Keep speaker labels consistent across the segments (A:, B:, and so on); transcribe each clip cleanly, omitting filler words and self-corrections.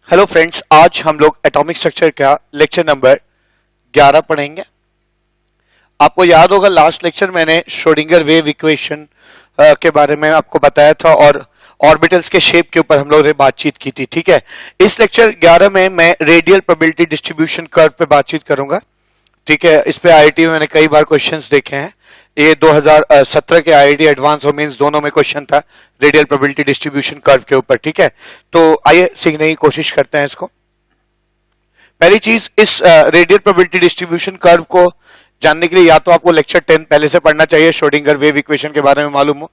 A: Hello friends, आज हम लोग एटॉमिक स्ट्रक्चर का लेक्चर नंबर 11 पढ़ेंगे। आपको याद होगा लास्ट लेक्चर मैंने श्रोडिंगर वेव इक्वेशन के बारे में आपको बताया था और ऑर्बिटल्स के शेप के ऊपर हम लोगों ने बातचीत की थी। ठीक है, इस लेक्चर 11 में मैं रेडियल प्रोबेबिलिटी डिस्ट्रीब्यूशन कर्व पे बातचीत करूंगा। ठीक है, इस पे आईआईटी में मैंने कई बार क्वेश्चंस देखे हैं। ये 2017 के आईआईटी एडवांस और मेंस दोनों में क्वेश्चन था रेडियल प्रोबेबिलिटी डिस्ट्रीब्यूशन कर्व के ऊपर। ठीक है, तो आइए सीखने की कोशिश करते हैं इसको। पहली चीज, इस रेडियल प्रोबेबिलिटी डिस्ट्रीब्यूशन कर्व को जानने के लिए या तो आपको लेक्चर 10 पहले से पढ़ना चाहिए, श्रोडिंगर वेव इक्वेशन के बारे में मालूम हो।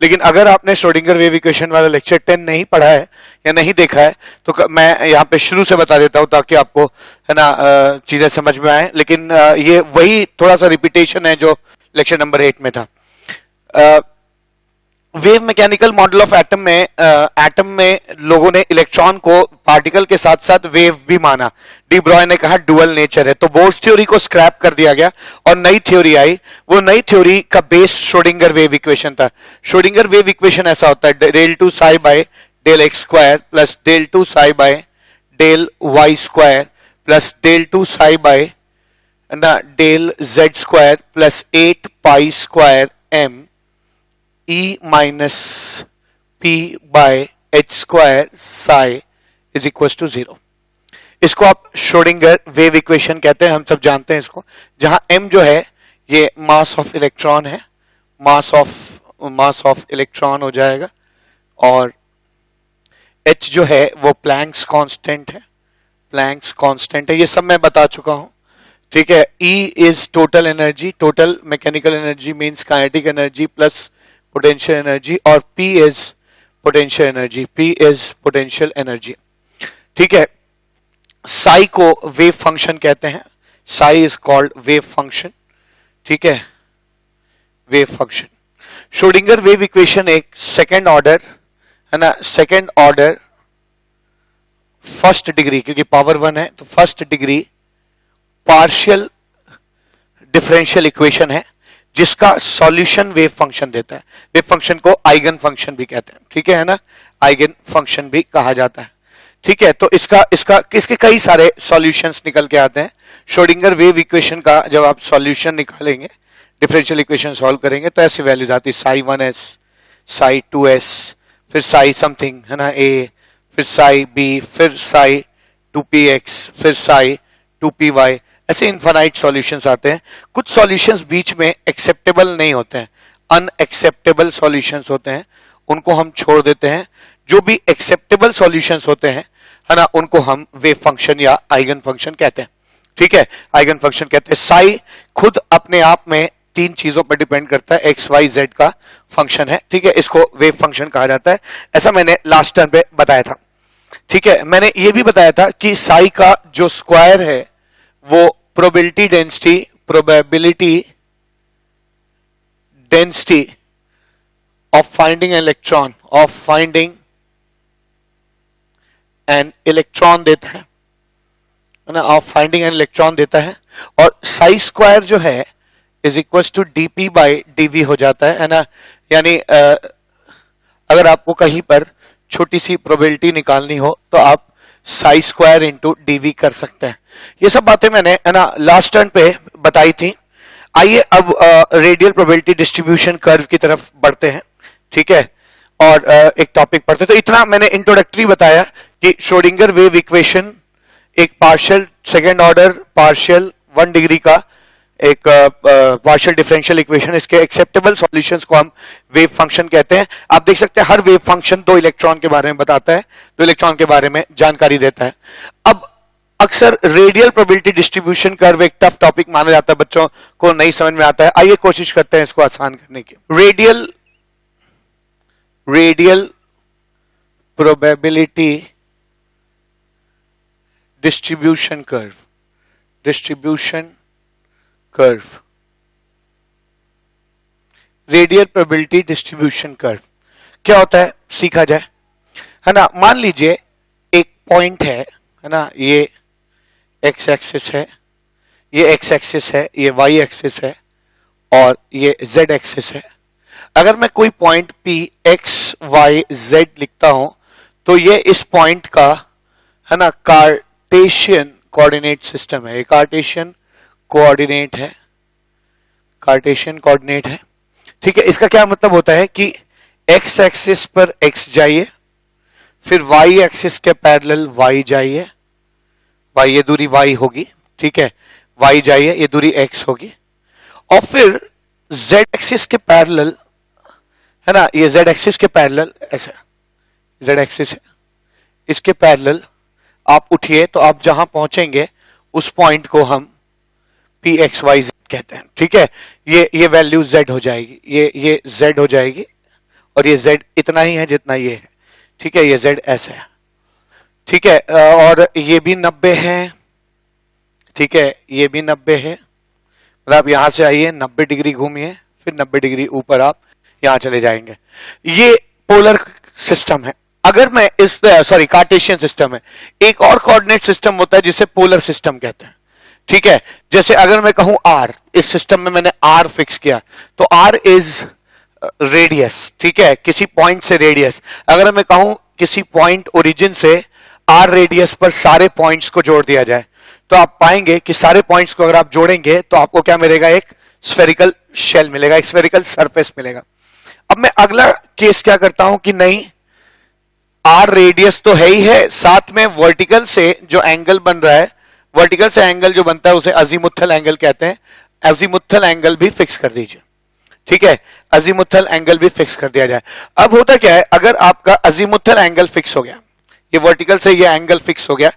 A: लेकिन अगर आपने श्रोडिंगर वेव इक्वेशन वाला लेक्चर 10 नहीं पढ़ा है या नहीं देखा है तो मैं यहाँ पे शुरू से बता देता हूँ ताकि आपको है ना चीजें समझ में आए। लेकिन ये वही थोड़ा सा रिपीटेशन है जो लेक्चर नंबर 8 में था। Wave mechanical model of atom में लोगों ने इलेक्ट्रॉन को पार्टिकल के साथ साथ वेव भी माना। डी ब्रॉय ने कहा डुअल नेचर है, तो बोर्स थ्योरी को स्क्रैप कर दिया गया और नई थ्योरी आई। वो नई थ्योरी का बेस श्रोडिंगर वेव इक्वेशन था। श्रोडिंगर वेव इक्वेशन ऐसा होता है del two psi by del x square plus del two psi by del y square plus del two psi by del z square plus 8 pi square m E minus P by h square psi is equal to 0। इसको आप Schrodinger wave equation कहते हैं, हम सब जानते हैं इसको। जहां M जो है ये मास ऑफ इलेक्ट्रॉन है, मास ऑफ इलेक्ट्रॉन हो जाएगा, और H जो है वो प्लैंक्स कांस्टेंट है, प्लैंक्स कांस्टेंट है, ये सब मैं बता चुका हूं। ठीक है, E is total energy, total mechanical energy means kinetic energy plus potential energy, और P is potential energy, P is potential energy. ठीक है, साई को वेव फंक्शन कहते हैं, Sai is called wave function. ठीक है, wave function. Schrodinger wave equation एक second order है ना, सेकेंड ऑर्डर फर्स्ट डिग्री, क्योंकि पावर 1 है तो first degree partial differential equation है जिसका सॉल्यूशन वेव फंक्शन देता है। वेव फंक्शन को आइगन फंक्शन भी कहते हैं। ठीक है ना, आइगन फंक्शन भी कहा जाता है। ठीक है, तो इसके कई सारे सॉल्यूशंस निकल के आते हैं। श्रोडिंगर वेव इक्वेशन का जब आप सॉल्यूशन निकालेंगे, डिफरेंशियल इक्वेशन सॉल्व करेंगे तो ऐसी वैल्यूज आती है, साई 1s, साई 2s, फिर साई समथिंग है ना a, फिर साई b, फिर साई 2px, फिर साई 2py, ऐसे इनफाइनाइट सॉल्यूशंस आते हैं। कुछ सॉल्यूशंस बीच में एक्सेप्टेबल नहीं होते हैं, अनएक्सेप्टेबल सॉल्यूशंस होते हैं, उनको हम छोड़ देते हैं। जो भी एक्सेप्टेबल सॉल्यूशंस होते हैं है ना, उनको हम वेव फंक्शन या आइगन फंक्शन कहते हैं। ठीक है, आइगन फंक्शन कहते हैं। साई खुद अपने आप में 3 चीजों पर डिपेंड करता है, एक्स वाई जेड का फंक्शन है। ठीक है, इसको वेव फंक्शन कहा जाता है, ऐसा मैंने लास्ट टर्म पे बताया था। ठीक है, मैंने ये भी बताया था कि साई का जो स्क्वायर है वो probability density of finding an electron देता है ना, ऑफ फाइंडिंग एन इलेक्ट्रॉन देता है, और साई स्क्वायर जो है is equal to dp by dv हो जाता है ना। यानी अगर आपको कहीं पर छोटी सी प्रोबेबिलिटी निकालनी हो तो आप साई स्क्वायर इंटू डीवी कर सकते हैं। ये सब बातें मैंने है ना लास्ट टर्न पे बताई थी। आइए अब रेडियल प्रोबेबिलिटी डिस्ट्रीब्यूशन कर्व की तरफ बढ़ते हैं। ठीक है, और एक टॉपिक पढ़ते हैं। तो इतना मैंने इंट्रोडक्टरी बताया कि श्रोडिंगर वेव इक्वेशन एक partial second order partial 1 degree का एक पार्शियल डिफरेंशियल इक्वेशन, इसके एक्सेप्टेबल सॉल्यूशंस को हम वेव फंक्शन कहते हैं। आप देख सकते हैं हर वेव फंक्शन 2 इलेक्ट्रॉन के बारे में बताता है, 2 इलेक्ट्रॉन के बारे में जानकारी देता है। अब अक्सर रेडियल प्रोबेबिलिटी डिस्ट्रीब्यूशन कर्व एक टफ टॉपिक माना जाता है, बच्चों को नहीं समझ में आता है। आइए कोशिश करते हैं इसको आसान करने की। Radial probability distribution curve, radial probability distribution curve क्या होता है सीखा जाए, है ना। मान लीजिए एक पॉइंट है ना, ये एक्स एक्सिस है, ये एक्स एक्सिस है, ये वाई एक्सिस है, और ये जेड एक्सिस है। अगर मैं कोई point P x y z लिखता हूं तो ये इस पॉइंट का है ना, कार्टेशियन कोऑर्डिनेट सिस्टम है, ये कार्टेशियन कोऑर्डिनेट है, कार्टेशियन कोऑर्डिनेट है। ठीक है, इसका क्या मतलब होता है कि एक्स एक्सिस पर एक्स जाइए, फिर वाई एक्सिस के पैरेलल वाई जाइए, वाई ये दूरी वाई होगी, ठीक है, वाई जाइए, ये दूरी एक्स होगी, और फिर जेड एक्सिस के पैरेलल, है ना, ये जेड एक्सिस के पैरेलल ऐसे, जेड एक्सिस है, इसके पैरेलल आप उठिए तो आप जहां पहुंचेंगे उस पॉइंट को हम पी एक्स वाई जेड कहते हैं। ठीक है, ये वैल्यू जेड हो जाएगी, ये जेड हो जाएगी, और ये जेड इतना ही है जितना ये है। ठीक है, ये जेड ऐसे है। ठीक है, और ये भी 90 है। ठीक है, ये भी 90 है, मतलब आप यहां से आइए 90 डिग्री घूमिए, फिर 90 डिग्री ऊपर आप यहां चले जाएंगे। ये पोलर सिस्टम है। अगर मैं इस सॉरी कार्टेशियन सिस्टम है। एक और कोऑर्डिनेट सिस्टम होता है जिसे पोलर सिस्टम कहते हैं। ठीक है, जैसे अगर मैं कहूं आर, इस सिस्टम में मैंने आर फिक्स किया, तो आर इज रेडियस। ठीक है, किसी पॉइंट से रेडियस। अगर मैं कहूं किसी पॉइंट ओरिजिन से आर रेडियस पर सारे पॉइंट्स को जोड़ दिया जाए, तो आप पाएंगे कि सारे पॉइंट्स को अगर आप जोड़ेंगे तो आपको क्या मिलेगा, एक स्फेरिकल शेल मिलेगा, एक स्फेरिकल सरफेस मिलेगा। अब मैं अगला केस क्या करता हूं कि नहीं, आर रेडियस तो है ही है, साथ में वर्टिकल से जो एंगल बन रहा है, वर्टिकल से एंगल जो बनता है उसे अजीमुथल एंगल कहते हैं, अजीमुथल एंगल भी फिक्स कर दीजिए। ठीक है, अजीमुथल एंगल भी फिक्स कर दिया जाए। अब होता क्या है, अगर आपका अजीमुथल एंगल फिक्स हो गया, ये वर्टिकल से ये एंगल फिक्स हो गया,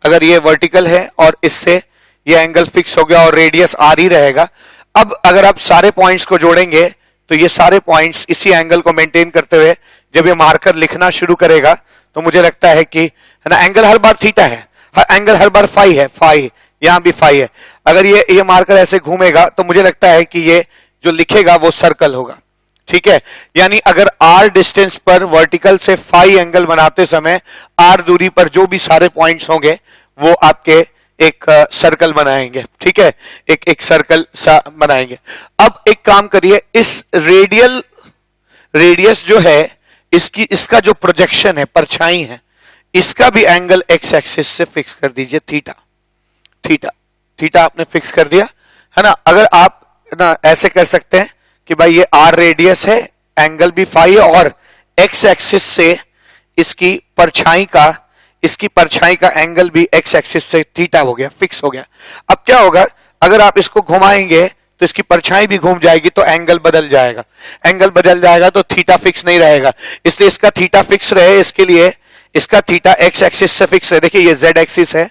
A: अगर ये वर्टिकल है और इससे ये एंगल फिक्स हो गया और रेडियस आर ही रहेगा, अब अगर आप सारे पॉइंट्स को जोड़ेंगे तो ये सारे पॉइंट्स इसी एंगल को मेंटेन करते हुए जब ये मार्कर लिखना शुरू करेगा तो मुझे लगता है कि, है ना, एंगल हर बार थीटा है, एंगल हर बार फाई है, फाई यहां भी फाई है। अगर ये मार्कर ऐसे घूमेगा तो मुझे लगता है कि ये जो लिखेगा वो सर्कल होगा। ठीक है, यानी अगर आर डिस्टेंस पर वर्टिकल से फाई एंगल बनाते समय आर दूरी पर जो भी सारे पॉइंट्स होंगे वो आपके एक सर्कल बनाएंगे। ठीक है, एक सर्कल सा बनाएंगे। अब एक काम करिए, इस रेडियस जो है इसका जो प्रोजेक्शन है, परछाई है, इसका भी एंगल एक्स एक्सिस से फिक्स कर दीजिए, थीटा। थीटा थीटा आपने फिक्स कर दिया, है ना। अगर आप ना ऐसे कर सकते हैं कि भाई ये आर रेडियस है, एंगल भी फाई है, और एक्स एक्सिस से इसकी परछाई का एंगल भी एक्स एक्सिस से थीटा हो गया, फिक्स हो गया। अब क्या होगा, अगर आप इसको घुमाएंगे तो इसकी परछाई भी घूम जाएगी तो एंगल बदल जाएगा, एंगल बदल जाएगा तो थीटा फिक्स नहीं रहेगा। इसलिए इसका थीटा फिक्स रहे, इसके लिए इसका थीटा एक्स एक्सिस से फिक्स रहे। देखिए ये जेड एक्सिस है,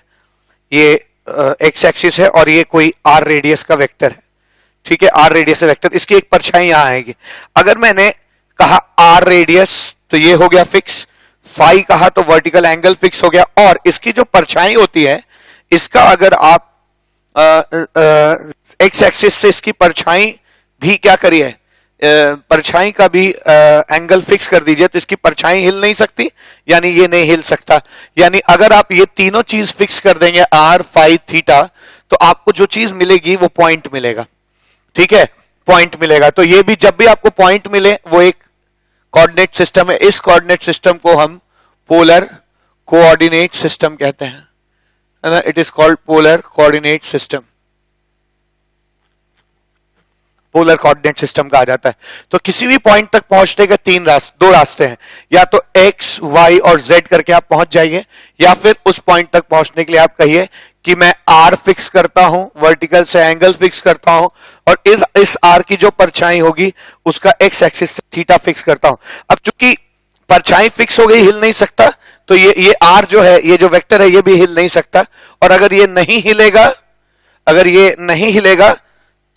A: ये एक्स एक्सिस है, और ये कोई आर रेडियस का वेक्टर है। ठीक है, आर रेडियस वेक्टर, इसकी एक परछाई यहां आएगी। अगर मैंने कहा आर रेडियस तो ये हो गया फिक्स, फाई कहा तो वर्टिकल एंगल फिक्स हो गया, और इसकी जो परछाई होती है, इसका अगर आप एक्स एक्सिस से इसकी परछाई भी क्या करिए, परछाई का भी एंगल फिक्स कर दीजिए, तो इसकी परछाई हिल नहीं सकती, यानी ये नहीं हिल सकता। यानी अगर आप ये तीनों चीज फिक्स कर देंगे, आर फाई थीटा, तो आपको जो चीज मिलेगी वो पॉइंट मिलेगा। ठीक है, पॉइंट मिलेगा। तो ये भी जब भी आपको पॉइंट मिले वो एक कोऑर्डिनेट सिस्टम है। इस कोऑर्डिनेट सिस्टम को हम पोलर कोऑर्डिनेट सिस्टम कहते हैं, है ना। It is called polar coordinate system, polar coordinate system कहा जाता है। तो किसी भी पॉइंट तक पहुंचने के दो रास्ते हैं, या तो एक्स वाई और जेड करके आप पहुंच जाइए, या फिर उस पॉइंट तक पहुंचने के लिए आप कहिए कि मैं आर फिक्स करता हूं, वर्टिकल से एंगल फिक्स करता हूं, और इस आर की जो परछाई होगी उसका एक्स एक्सिस से थीटा फिक्स करता हूं। अब चूंकि परछाई फिक्स हो गई, हिल नहीं सकता, तो ये आर जो है, ये जो वेक्टर है, ये भी हिल नहीं सकता। और अगर ये नहीं हिलेगा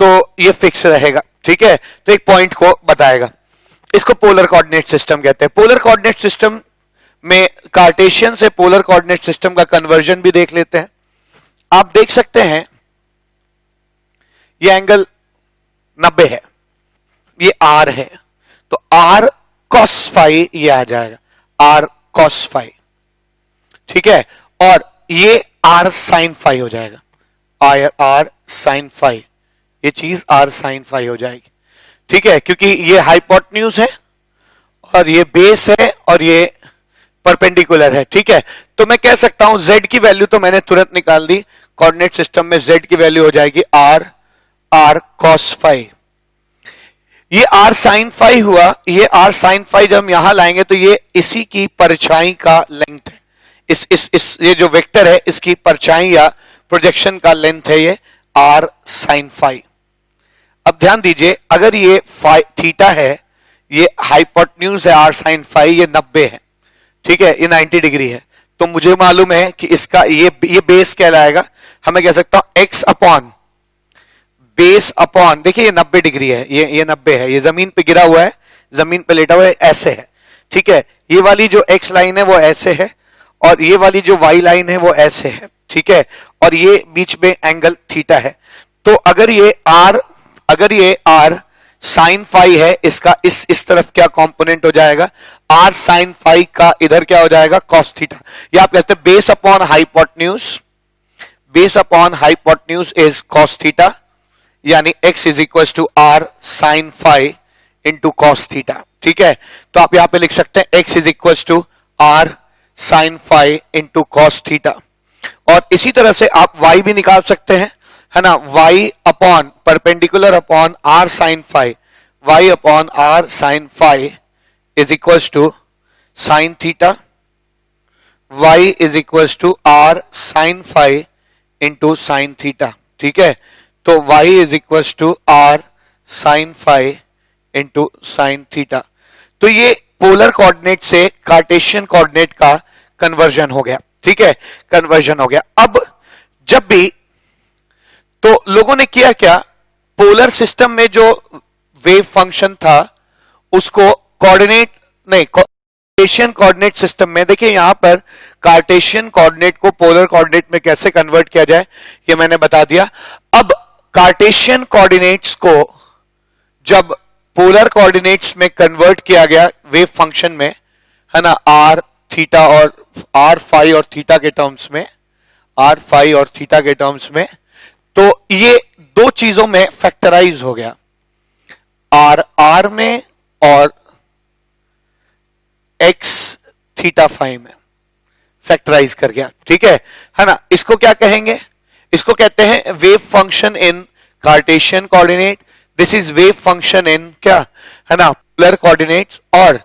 A: तो ये फिक्स रहेगा। ठीक है, तो एक पॉइंट को बताएगा। इसको पोलर कोऑर्डिनेट सिस्टम कहते हैं। पोलर कोऑर्डिनेट सिस्टम में कार्टेशियन से पोलर कोऑर्डिनेट सिस्टम का कन्वर्जन भी देख लेते हैं। आप देख सकते हैं ये एंगल 90 है, ये आर है, तो आर कॉस फाई ये आ जाएगा, आर कॉस फाई। ठीक है, और ये आर साइन फाई हो जाएगा, आर साइन फाई, ये चीज आर साइन फाई हो जाएगी। ठीक है, क्योंकि ये हाइपोटेन्यूज है और ये बेस है और ये परपेंडिकुलर है, ठीक है। तो मैं कह सकता हूं z की वैल्यू तो मैंने तुरंत निकाल दी, कोऑर्डिनेट सिस्टम में z की वैल्यू हो जाएगी r cos फाई। ये r sin फाई हुआ, ये r sin फाई जब हम यहां लाएंगे तो ये इसी की परछाई का लेंथ है, इस ये जो वेक्टर है इसकी परछाई या प्रोजेक्शन का लेंथ है ये r sin फाई। अब ध्यान दीजिए, अगर ये थीटा है, ये हाइपोटेन्यूज है r sin फाई, ये 90 है, ठीक है, ये 90 डिग्री है, तो मुझे मालूम है कि इसका ये बेस कहलाएगा, हमें कह सकता हूं x अपॉन बेस अपॉन, देखिए ये 90 डिग्री है, ये 90 है, ये जमीन पे गिरा हुआ है, जमीन पे लेटा हुआ है, ऐसे है, ठीक है। ये वाली जो x लाइन है वो ऐसे है और ये वाली जो y लाइन है वो ऐसे है, ठीक है, और ये बीच में एंगल थीटा है। तो अगर ये r साइन फाई है, इसका इस तरफ क्या कंपोनेंट हो जाएगा, r साइन फाई का इधर क्या हो जाएगा, cos थीटा। या आप कहते हैं base upon hypotenuse is cos theta, यानी x is equal to r sine phi into cos theta, ठीक है। तो आप यहां पे लिख सकते हैं x is equal to r sine phi into cos theta. और इसी तरह से आप y भी निकाल सकते हैं, है ना, y upon perpendicular upon r sine phi, y upon r sine phi is equal to sine theta, y is equal to r sine phi into sine theta, ठीक है। तो y is equal to r sine phi into sine theta. तो ये polar coordinate से Cartesian coordinate का conversion हो गया, ठीक है, कन्वर्जन हो गया। अब जब भी तो लोगों ने किया क्या, पोलर सिस्टम में जो वेव फंक्शन था उसको कार्टेशियन कोऑर्डिनेट सिस्टम में, देखिए यहां पर कार्टेशियन कोऑर्डिनेट को पोलर कोऑर्डिनेट में कैसे कन्वर्ट किया जाए ये मैंने बता दिया। अब कार्टेशियन कोऑर्डिनेट्स को जब पोलर कोऑर्डिनेट्स में कन्वर्ट किया गया वेव फंक्शन में, है ना, r थीटा और r फाई और थीटा के टर्म्स में, r फाई और थीटा के टर्म्स में, तो ये दो चीजों में फैक्टराइज हो गया, r में और x थीटा फाई में फैक्टराइज कर गया, ठीक है ना। इसको क्या कहेंगे, इसको कहते हैं wave function in Cartesian coordinate, this is wave function in क्या, है ना, पोलर कोऑर्डिनेट्स। और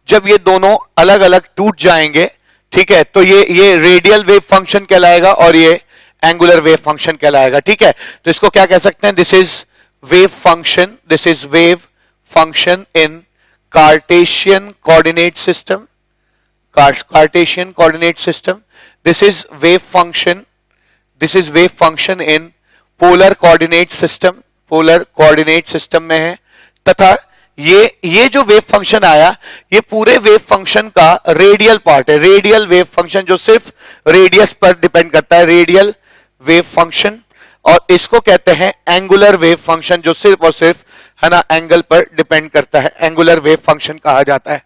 A: जब ये दोनों अलग अलग टूट जाएंगे, ठीक है, तो ये रेडियल वेव फंक्शन कहलाएगा और ये एंगुलर वेव फंक्शन कहलाएगा, ठीक है। तो इसको क्या कह सकते हैं, this is wave function in Cartesian coordinate system, Cartesian coordinate system, this is wave function in polar coordinate system में है। तथा ये जो वेव फंक्शन आया, ये पूरे वेव फंक्शन का रेडियल पार्ट है, रेडियल वेव फंक्शन जो सिर्फ रेडियस पर डिपेंड करता है, रेडियल वेव फंक्शन। और इसको कहते हैं एंगुलर वेव फंक्शन जो सिर्फ और सिर्फ, है ना, एंगल पर डिपेंड करता है, एंगुलर वेव फंक्शन कहा जाता है,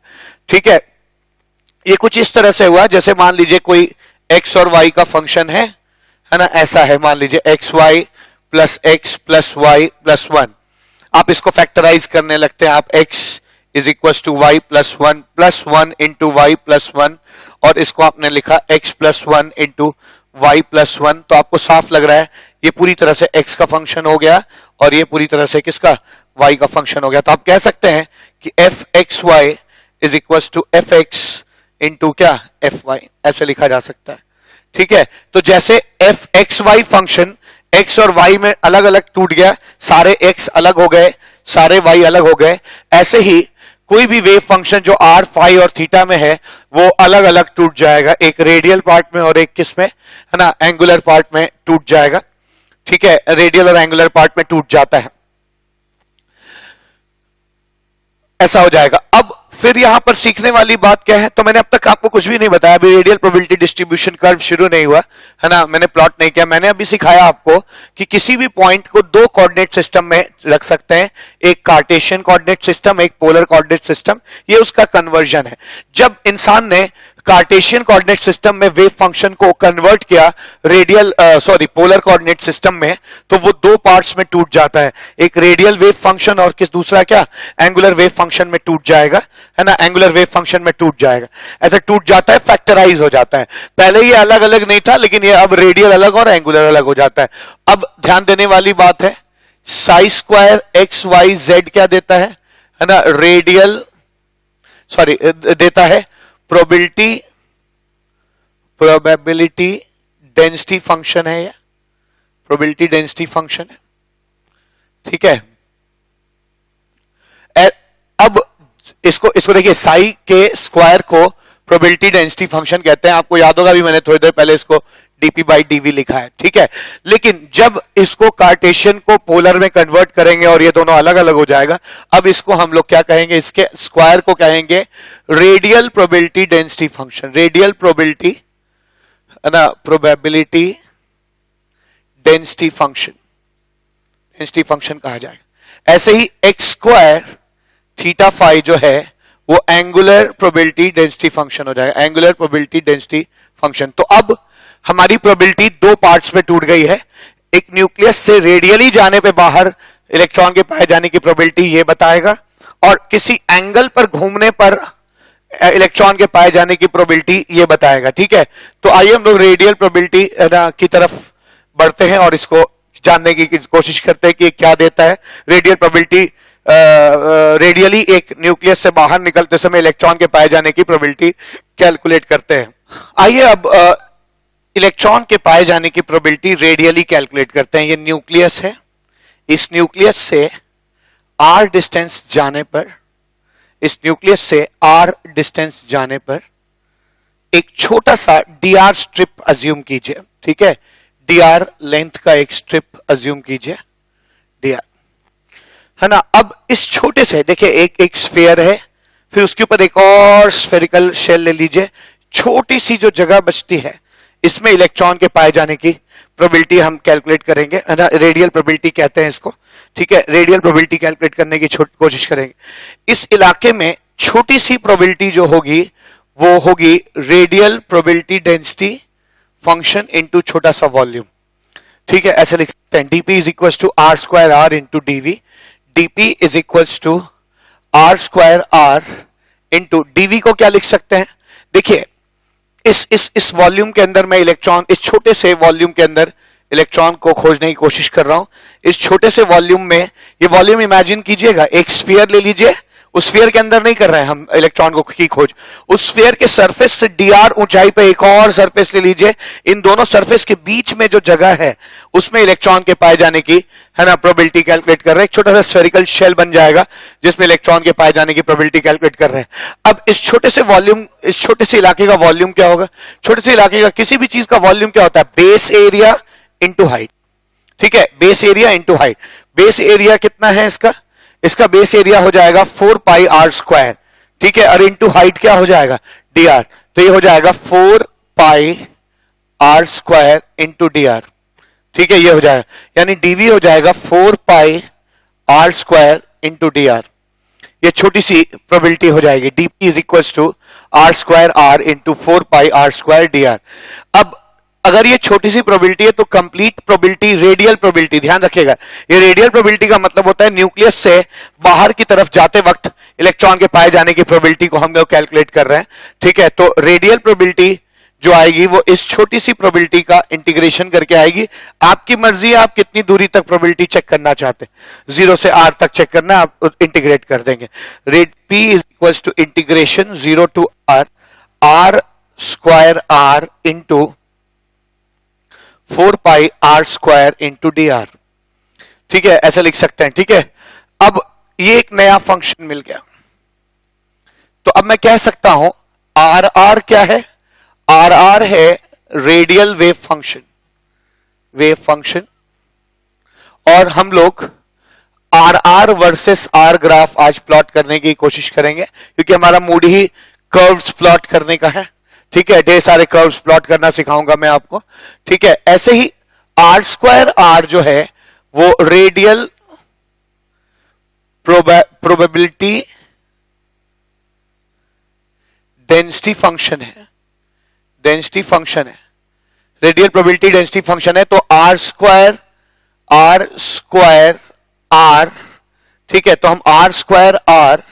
A: ठीक है। ये कुछ इस तरह से हुआ, जैसे मान लीजिए कोई x और y का फंक्शन है ना, ऐसा है, मान लीजिए xy plus x plus y plus 1, आप इसको फैक्टराइज करने लगते हैं, आप x is equal to y plus 1 into y plus 1, और इसको आपने लिखा x plus 1 into y plus 1, तो आपको साफ लग रहा है ये पूरी तरह से x का फंक्शन हो गया और ये पूरी तरह से किसका, y का फंक्शन हो गया। तो आप कह सकते हैं कि fxy is equal to fx into क्या, fy, ऐसे लिखा जा सकता है, ठीक है। तो जैसे fxy फंक्शन x और y में अलग अलग टूट गया, सारे x अलग हो गए, सारे y अलग हो गए, ऐसे ही कोई भी वेव फंक्शन जो r फाई और थीटा में है वो अलग अलग टूट जाएगा, एक रेडियल पार्ट में और एक किस में, है ना, एंगुलर पार्ट में टूट जाएगा, ठीक है, रेडियल और एंगुलर पार्ट में टूट जाता है, ऐसा हो जाएगा। अब फिर यहां पर सीखने वाली बात क्या है, तो मैंने अब तक आपको कुछ भी नहीं बताया, अभी रेडियल प्रोबेबिलिटी डिस्ट्रीब्यूशन कर्व शुरू नहीं हुआ, है ना, मैंने प्लॉट नहीं किया, मैंने अभी सिखाया आपको कि किसी भी पॉइंट को दो कोऑर्डिनेट सिस्टम में रख सकते हैं, एक कार्टेशियन कोऑर्डिनेट सिस्टम, एक पोलर कोऑर्डिनेट सिस्टम, ये उसका कन्वर्जन है। जब इंसान ने कार्टेशियन कोऑर्डिनेट सिस्टम में वेव फंक्शन को कन्वर्ट किया पोलर कोऑर्डिनेट सिस्टम में, तो वो दो पार्ट्स में टूट जाता है, एक रेडियल वेव फंक्शन और दूसरा क्या, एंगुलर वेव फंक्शन में टूट जाएगा, है ना, एंगुलर वेव फंक्शन में टूट जाएगा, ऐसा टूट जाता है, फैक्टराइज हो जाता है। पहले ये अलग अलग नहीं था, लेकिन ये अब रेडियल अलग और एंगुलर अलग हो जाता है। अब ध्यान देने वाली बात है, psi square x y z क्या देता है ना, देता है प्रोबेबिलिटी डेंसिटी फंक्शन है, ये प्रोबेबिलिटी डेंसिटी फंक्शन है, ठीक है। अब इसको देखिए, साई के स्क्वायर को प्रोबेबिलिटी डेंसिटी फंक्शन कहते हैं। आपको याद होगा, भी मैंने थोड़ी देर पहले इसको डीपी बाई डीवी लिखा है, ठीक है। लेकिन जब इसको कार्टेशियन को पोलर में कन्वर्ट करेंगे और ये दोनों अलग अलग हो जाएगा, अब इसको हम लोग क्या कहेंगे, इसके स्क्वायर को कहेंगे radial probability density function, radial probability है ना, प्रोबेबिलिटी डेंसिटी फंक्शन कहा जाएगा। ऐसे ही एक्स स्क्वायर थीटा फाई जो है वो एंगुलर प्रोबेबिलिटी डेंसिटी फंक्शन हो जाएगा, एंगुलर प्रोबेबिलिटी डेंसिटी फंक्शन। तो अब हमारी प्रोबेबिलिटी दो पार्ट्स में टूट गई है, एक न्यूक्लियस से रेडियली जाने पे बाहर इलेक्ट्रॉन के पाए जाने की प्रोबेबिलिटी ये बताएगा, और किसी एंगल पर घूमने पर इलेक्ट्रॉन के पाए जाने की प्रोबेबिलिटी ये बताएगा, ठीक है। तो आइए हम लोग रेडियल प्रोबेबिलिटी की तरफ बढ़ते हैं और इसको जानने की कोशिश करते हैं कि क्या देता है। रेडियल प्रोबेबिलिटी, रेडियली एक न्यूक्लियस से बाहर निकलते समय इलेक्ट्रॉन के पाए जाने की प्रोबेबिलिटी कैलकुलेट करते हैं। आइए अब इलेक्ट्रॉन के पाए जाने की प्रोबेबिलिटी रेडियली कैलकुलेट करते हैं। ये न्यूक्लियस है, इस न्यूक्लियस से r डिस्टेंस जाने पर, इस न्यूक्लियस से r डिस्टेंस जाने पर एक छोटा सा dr स्ट्रिप अज्यूम कीजिए, ठीक है, dr लेंथ का एक स्ट्रिप अज्यूम कीजिए, dr, है ना। अब इस छोटे से देखिए एक स्फीयर है, फिर उसके ऊपर एक और स्फेरिकल शेल ले लीजिए, छोटी सी जो जगह बचती है इसमें इलेक्ट्रॉन के पाए जाने की प्रोबेबिलिटी हम कैलकुलेट करेंगे, है ना, रेडियल प्रोबेबिलिटी कहते हैं इसको, ठीक है। रेडियल प्रोबेबिलिटी कैलकुलेट करने की कोशिश करेंगे। इस इलाके में छोटी सी प्रोबेबिलिटी जो होगी वो होगी radial probability density function into छोटा सा वॉल्यूम, ठीक है। ऐसे लिख सकते हैं, dp is equal to r square r into dv, dp is equal to r square r into dv को क्या लिख सकते हैं, देखिए इस वॉल्यूम के अंदर मैं इलेक्ट्रॉन, इस छोटे से वॉल्यूम के अंदर इलेक्ट्रॉन को खोजने की कोशिश कर रहा हूं। इस छोटे से वॉल्यूम में, ये वॉल्यूम इमेजिन कीजिएगा, एक स्फीयर ले लीजिए, उस स्फीयर के अंदर नहीं कर रहे हैं हम इलेक्ट्रॉन को की खोज, उस स्फीयर के सरफेस से dr ऊंचाई पे एक और सरफेस ले लीजिए, इन दोनों सरफेस के बीच में जो जगह है उसमें इलेक्ट्रॉन के पाए जाने की, है ना, प्रोबेबिलिटी कैलकुलेट कर रहे हैं। एक छोटा सा स्फेरिकल शेल बन जाएगा जिसमें इलेक्ट्रॉन के पाए जाने की प्रोबेबिलिटी कैलकुलेट कर रहे हैं। अब इस छोटे से वॉल्यूम, इस छोटे से इलाके का वॉल्यूम क्या होगा, छोटे से इलाके का किसी भी चीज का वॉल्यूम क्या होता है, बेस एरिया इंटू हाइट, ठीक है, base area into height. Base area कितना है इसका बेस एरिया हो जाएगा 4 पाई r स्क्वायर, ठीक है, और इंटू हाइट क्या हो जाएगा, dr, तो ये हो जाएगा 4 pi r square into dr, ठीक है, ये हो जाएगा, यानी dv हो जाएगा 4 pi r square into dr। ये छोटी सी प्रोबेबिलिटी हो जाएगी, dp is equal to r square r into 4 pi r square dr। अब अगर ये छोटी सी प्रोबेबिलिटी है तो कंप्लीट प्रोबेबिलिटी, रेडियल प्रोबेबिलिटी, ध्यान रखिएगा, ये रेडियल प्रोबेबिलिटी का मतलब होता है न्यूक्लियस से बाहर की तरफ जाते वक्त इलेक्ट्रॉन के पाए जाने की प्रोबेबिलिटी को हम लोग कैलकुलेट कर रहे हैं, ठीक है। तो रेडियल प्रोबेबिलिटी जो आएगी वो इस छोटी सी प्रोबेबिलिटी का इंटीग्रेशन करके आएगी। आपकी मर्जी है आप कितनी दूरी तक प्रोबेबिलिटी चेक करना चाहते हैं, 0 से r तक चेक करना, आप इंटीग्रेट कर देंगे। p is equal to integration 0 to r square r into 4 pi r square into dr, ठीक है, ऐसे लिख सकते हैं, ठीक है। अब ये एक नया फंक्शन मिल गया, तो अब मैं कह सकता हूं r क्या है, r है रेडियल वेव फंक्शन, और हम लोग r वर्सेस r ग्राफ आज प्लॉट करने की कोशिश करेंगे, क्योंकि हमारा मूड ही कर्व्स प्लॉट करने का है, ठीक है। ढेर सारे कर्व्स प्लॉट करना सिखाऊंगा मैं आपको, ठीक है। ऐसे ही r स्क्वायर r जो है वो रेडियल प्रोबेबिलिटी डेंसिटी फंक्शन है, डेंसिटी फंक्शन है, रेडियल प्रोबेबिलिटी डेंसिटी फंक्शन है, तो आर स्क्वायर आर, ठीक है, तो हम R square are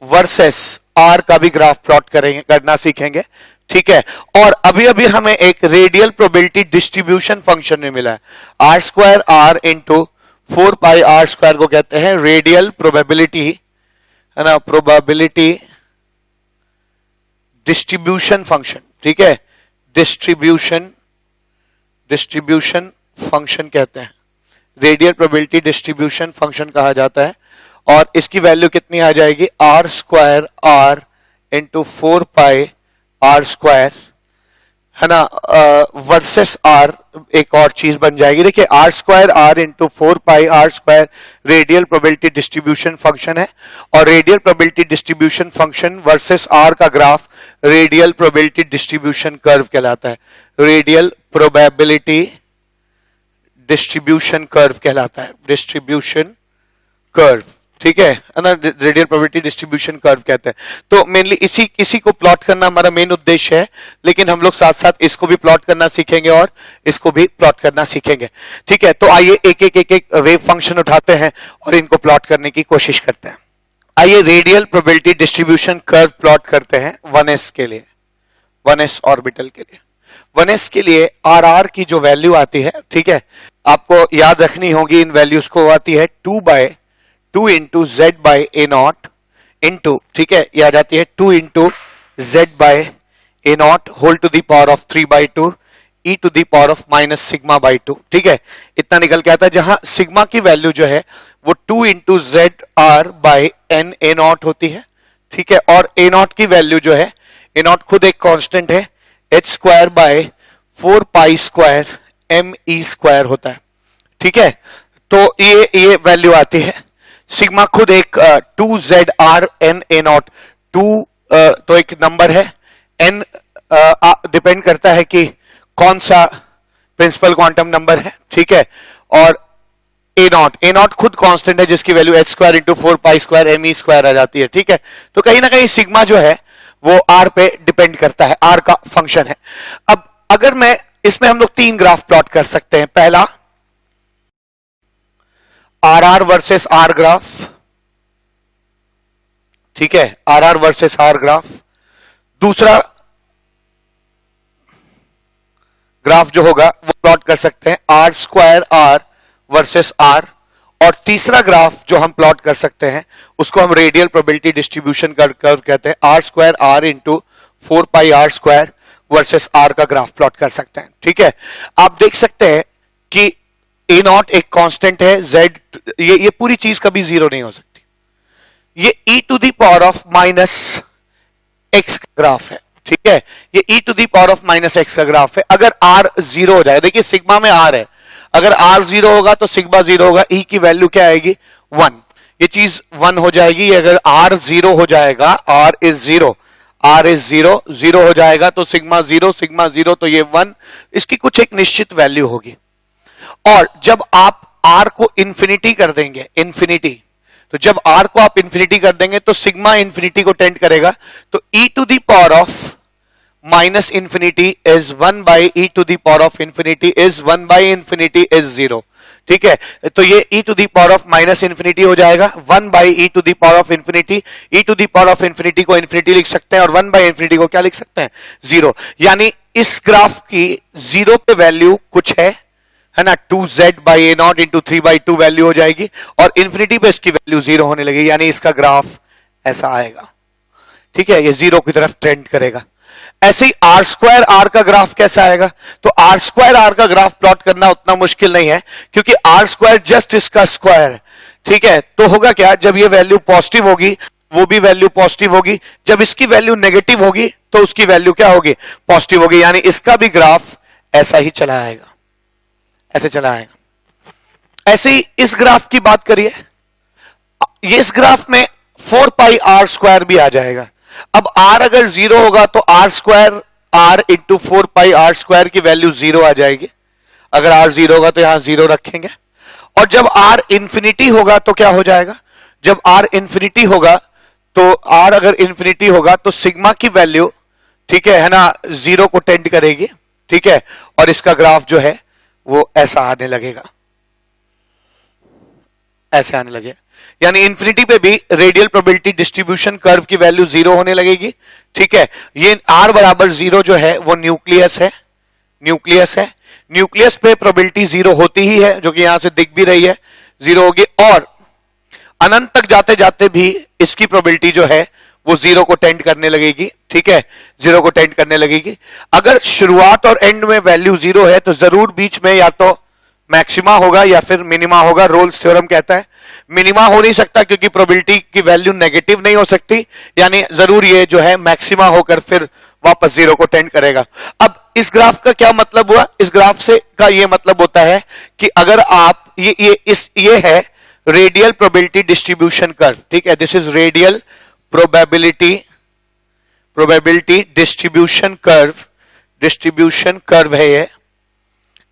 A: versus are का भी ग्राफ प्लॉट करना सीखेंगे, ठीक है। और अभी अभी हमें एक रेडियल प्रोबेबिलिटी डिस्ट्रीब्यूशन फंक्शन में मिला है, R square are into 4 pi are square को कहते हैं रेडियल प्रोबेबिलिटी, है ना, प्रोबेबिलिटी डिस्ट्रीब्यूशन फंक्शन, ठीक है, डिस्ट्रीब्यूशन फंक्शन कहते हैं, रेडियल प्रोबेबिलिटी डिस्ट्रीब्यूशन फंक्शन कहा जाता है। और इसकी वैल्यू कितनी आ जाएगी, R square are into 4 pi are square, है ना, वर्सेस आर एक और चीज बन जाएगी। देखिए R square are into 4 pi are square radial probability distribution function है, और radial probability distribution function versus are का graph radial probability distribution curve कहलाता है, रेडियल प्रोबेबिलिटी डिस्ट्रीब्यूशन कर्व कहलाता है, डिस्ट्रीब्यूशन कर्व, ठीक है ना, रेडियल प्रोबेबिलिटी डिस्ट्रीब्यूशन कर्व कहते हैं। तो मेनली इसी को प्लॉट करना हमारा मेन उद्देश्य है, लेकिन हम लोग साथ साथ इसको भी प्लॉट करना सीखेंगे और इसको भी प्लॉट करना सीखेंगे, ठीक है। तो आइए एक एक वेव फंक्शन उठाते हैं और इनको प्लॉट करने की कोशिश करते हैं। आइए radial probability distribution curve plot करते हैं 1s के लिए, 1s ऑर्बिटल के लिए। 1s के लिए आर आर की जो वैल्यू आती है, ठीक है, आपको याद रखनी होगी इन वैल्यूज को, आती है 2 into z by a not into, ठीक है, यह आ जाती है 2 into z by a not whole to the power of 3/2 e to the power of minus sigma by 2, ठीक है, इतना निकल के आता है, जहां सिग्मा की वैल्यू जो है वो 2 into z r by n a not होती है, ठीक है, और ए नॉट की वैल्यू जो है, ए नॉट खुद एक कांस्टेंट है, h square by 4 pi square M E square होता है, ठीक है। तो ये वैल्यू आती है, सिग्मा खुद एक 2ZRNA0, 2 तो एक नंबर है, n डिपेंड करता है कि कौन सा प्रिंसिपल क्वांटम नंबर है, ठीक है, और A0 खुद कांस्टेंट है जिसकी value h square into 4 pi square M E square आ जाती है, ठीक है। तो कहीं ना कहीं सिग्मा जो है वो r पे डिपेंड करता है, r का फंक्शन है। अब अगर मैं इसमें हम लोग 3 ग्राफ प्लॉट कर सकते हैं, पहला आर वर्सेस आर ग्राफ, ठीक है, आर वर्सेस आर ग्राफ, दूसरा ग्राफ जो होगा वो प्लॉट कर सकते हैं r square are versus r, और तीसरा ग्राफ जो हम प्लॉट कर सकते हैं उसको हम रेडियल प्रोबेबिलिटी डिस्ट्रीब्यूशन कर्व कहते हैं, r square are into 4 pi are square versus are का ग्राफ प्लॉट कर सकते हैं, ठीक है। आप देख सकते हैं कि A0 एक कांस्टेंट है, Z ये पूरी चीज कभी जीरो नहीं हो सकती, ये e to the power of minus x का ग्राफ है, ठीक है, ये e to the power of minus x का ग्राफ है। अगर r जीरो हो जाए, देखिए सिग्मा में r है, अगर r जीरो होगा तो सिग्मा जीरो होगा, e की वैल्यू क्या आएगी 1, ये चीज 1 हो जाएगी। अगर r जीरो हो जाएगा, r इज जीरो हो जाएगा तो सिग्मा जीरो तो ये 1, इसकी कुछ एक निश्चित वैल्यू होगी। और जब आप r को इंफिनिटी कर देंगे, इंफिनिटी, तो जब r को आप इंफिनिटी कर देंगे तो सिग्मा इंफिनिटी को टेंड करेगा, तो e to the power of minus infinity is 1 by e to the power of infinity is 1 by infinity is 0, ठीक है। तो ये e to the power of minus infinity हो जाएगा, 1 by e to the power of infinity, e to the power of infinity को infinity लिख सकते हैं और 1 बाई इंफिनिटी को क्या लिख सकते हैं 0। यानी इस ग्राफ की 0 पे वैल्यू कुछ है ना, 2z by a not into 3/2 value हो जाएगी, और इंफिनिटी पे इसकी वैल्यू 0 होने लगेगी, यानी इसका ग्राफ ऐसा आएगा, ठीक है, ये 0 की तरफ ट्रेंड करेगा। ऐसे ही आर स्क्वायर आर का ग्राफ कैसा आएगा, तो आर स्क्वायर आर का ग्राफ प्लॉट करना उतना मुश्किल नहीं है, क्योंकि आर स्क्वायर जस्ट इसका स्क्वायर है, ठीक है। तो होगा क्या, जब ये वैल्यू पॉजिटिव होगी वो भी वैल्यू पॉजिटिव होगी, जब इसकी वैल्यू नेगेटिव होगी तो उसकी वैल्यू क्या होगी, पॉजिटिव होगी, यानी इसका भी ग्राफ ऐसा ही चला आएगा, ऐसे चला आएगा। ऐसे ही इस ग्राफ की बात करिए, ये इस ग्राफ में 4 पाई आर स्क्वायर भी आ जाएगा। अब r अगर 0 होगा तो are square r into 4 pi are square की वैल्यू 0 आ जाएगी, अगर r 0 होगा तो यहां 0 रखेंगे। और जब r इंफिनिटी होगा तो क्या हो जाएगा, जब r इंफिनिटी होगा तो r अगर इंफिनिटी होगा तो सिग्मा की वैल्यू, ठीक है ना, जीरो को टेंड करेगी, ठीक है, और इसका ग्राफ जो है वो ऐसा आने लगेगा, ऐसे आने लगेगा। यानी इंफिनिटी पे भी रेडियल प्रोबेबिलिटी डिस्ट्रीब्यूशन कर्व की वैल्यू जीरो होने लगेगी, ठीक है। ये आर बराबर जीरो जो है वो न्यूक्लियस है, न्यूक्लियस है, न्यूक्लियस पे प्रोबेबिलिटी जीरो होती ही है, जो कि यहां से दिख भी रही है, जीरो होगी, और अनंत तक जाते जाते भी इसकी प्रोबेबिलिटी जो है वो जीरो को टेंड करने लगेगी, ठीक है, जीरो को टेंड करने लगेगी। अगर शुरुआत और एंड में वैल्यू जीरो है तो जरूर बीच में या तो मैक्सिमा होगा या फिर मिनिमा होगा। रोल्स थ्योरम कहता है मिनिमा हो नहीं सकता क्योंकि प्रोबेबिलिटी की वैल्यू नेगेटिव नहीं हो सकती, यानी जरूर ये जो है मैक्सिमा होकर फिर वापस जीरो को टेंड करेगा। अब इस ग्राफ का क्या मतलब हुआ? इस ग्राफ से का ये मतलब होता है कि अगर आप ये है रेडियल प्रोबेबिलिटी डिस्ट्रीब्यूशन कर्व, ठीक है, this is radial probability distribution curve है ये,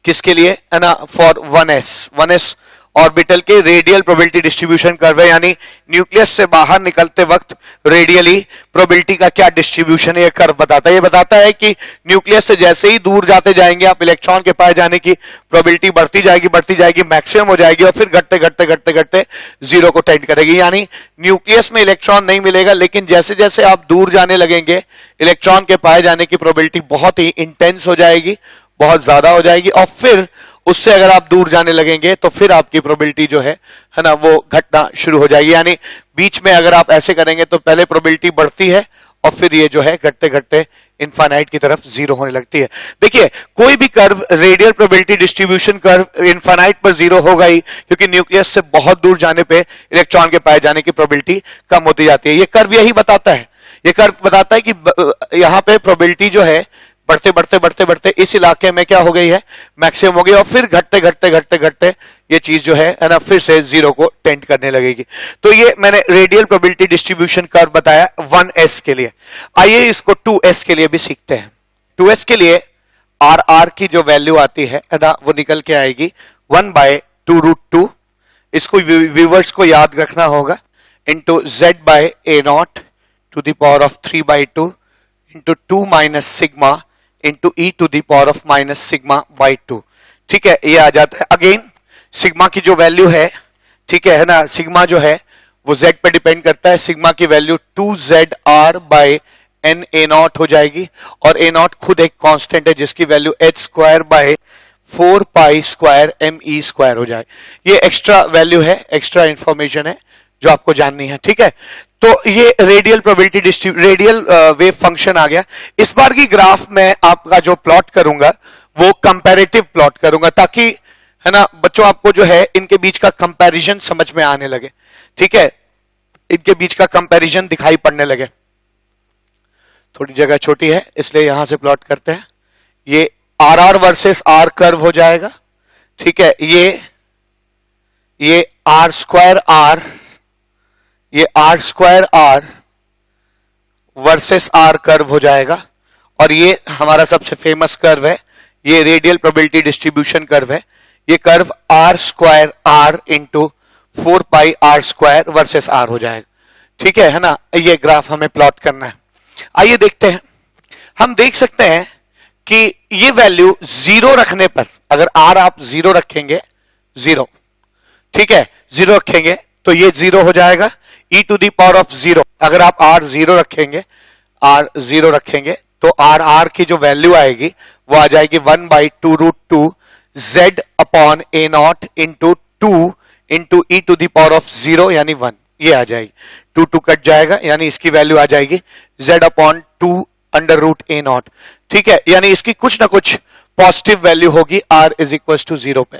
A: किसके लिए है ना, फॉर 1s ऑर्बिटल के रेडियल प्रोबेबिलिटी डिस्ट्रीब्यूशन कर्व है, यानी न्यूक्लियस से बाहर निकलते वक्त रेडियली प्रोबेबिलिटी का क्या डिस्ट्रीब्यूशन है ये कर्व बताता है। ये बताता है कि न्यूक्लियस से जैसे ही दूर जाते जाएंगे आप इलेक्ट्रॉन के पाए जाने की प्रोबेबिलिटी बढ़ती जाएगी, मैक्सिमम हो जाएगी और फिर घटते जीरो को टेंड करेगी। यानी न्यूक्लियस में इलेक्ट्रॉन नहीं मिलेगा, लेकिन जैसे जैसे आप दूर जाने लगेंगे इलेक्ट्रॉन के पाए जाने की प्रोबेबिलिटी बहुत ही इंटेंस हो जाएगी, बहुत ज्यादा हो जाएगी, और फिर उससे अगर आप दूर जाने लगेंगे तो फिर आपकी प्रोबेबिलिटी जो है ना, वो घटना शुरू हो जाएगी। यानी बीच में अगर आप ऐसे करेंगे तो पहले प्रोबेबिलिटी बढ़ती है और फिर ये जो है घटते इनफाइनाइट की तरफ जीरो होने लगती है। देखिए कोई भी curve radial probability distribution curve infinite पर जीरो होगा ही, क्योंकि न्यूक्लियस से बहुत दूर जाने पे इलेक्ट्रॉन के पाए जाने की प्रोबेबिलिटी कम होती जाती है। ये कर्व यही बताता है, ये कर्व बताता है कि यहां पे प्रोबेबिलिटी जो है बढ़ते इस इलाके में क्या हो गई है, मैक्सिमम हो गई, और फिर घटते ये चीज जो है ना फिर से जीरो को टेंड करने लगेगी। तो ये मैंने रेडियल प्रोबेबिलिटी डिस्ट्रीब्यूशन कर्व बताया 1s के लिए। आइए इसको 2s के लिए भी सीखते हैं। 2s के लिए आर की जो वैल्यू आती है ना वो निकल के आएगी 1/2√2। इसको व्यूवर्स को याद रखना होगा, into z/a0 to the power of 3/2 into 2 minus sigma into e to the power of minus sigma by 2। ठीक है, ये आ जाता है। अगेन सिग्मा की जो वैल्यू है, ठीक है ना, सिग्मा जो है वो z पे डिपेंड करता है। सिग्मा की वैल्यू 2zr/n a0 हो जाएगी, और a0 खुद एक कांस्टेंट है जिसकी वैल्यू h²/4π² हो जाए। ये एक्स्ट्रा वैल्यू है, एक्स्ट्रा इंफॉर्मेशन है जो आपको जाननी है, ठीक है। तो ये radial probability radial wave function आ गया। इस बार की ग्राफ में आपका जो प्लॉट करूंगा वो कंपैरेटिव प्लॉट करूंगा, ताकि है ना बच्चों आपको जो है इनके बीच का कंपैरिजन समझ में आने लगे, ठीक है, इनके बीच का कंपैरिजन दिखाई पड़ने लगे। थोड़ी जगह छोटी है इसलिए यहां से प्लॉट करते हैं। ये आर वर्सेस आर कर्व हो जाएगा, ठीक है। ये r²r, ये r² वर्सेस आर कर्व हो जाएगा, और ये हमारा सबसे फेमस कर्व है, ये रेडियल प्रोबेबिलिटी डिस्ट्रीब्यूशन कर्व है। ये curve r² into 4πr² versus R हो जाएगा, ठीक है ना। ये ग्राफ हमें प्लॉट करना है। आइए देखते हैं। हम देख सकते हैं कि ये वैल्यू जीरो रखने पर, अगर आर आप जीरो रखेंगे, जीरो, ठीक है, जीरो रखेंगे तो ये जीरो हो जाएगा, e to the power of zero. अगर आप r जीरो रखेंगे, r जीरो रखेंगे तो r की जो वैल्यू आएगी वो आ जाएगी 1/2√2 z/a0 into 2 into e to the power of zero यानी 1। ये आ जाएगी, 2 कट जाएगा, यानी इसकी वैल्यू आ जाएगी z/2√a0, ठीक है। यानी इसकी कुछ ना कुछ पॉजिटिव वैल्यू होगी r इज इक्वल टू 0 पे,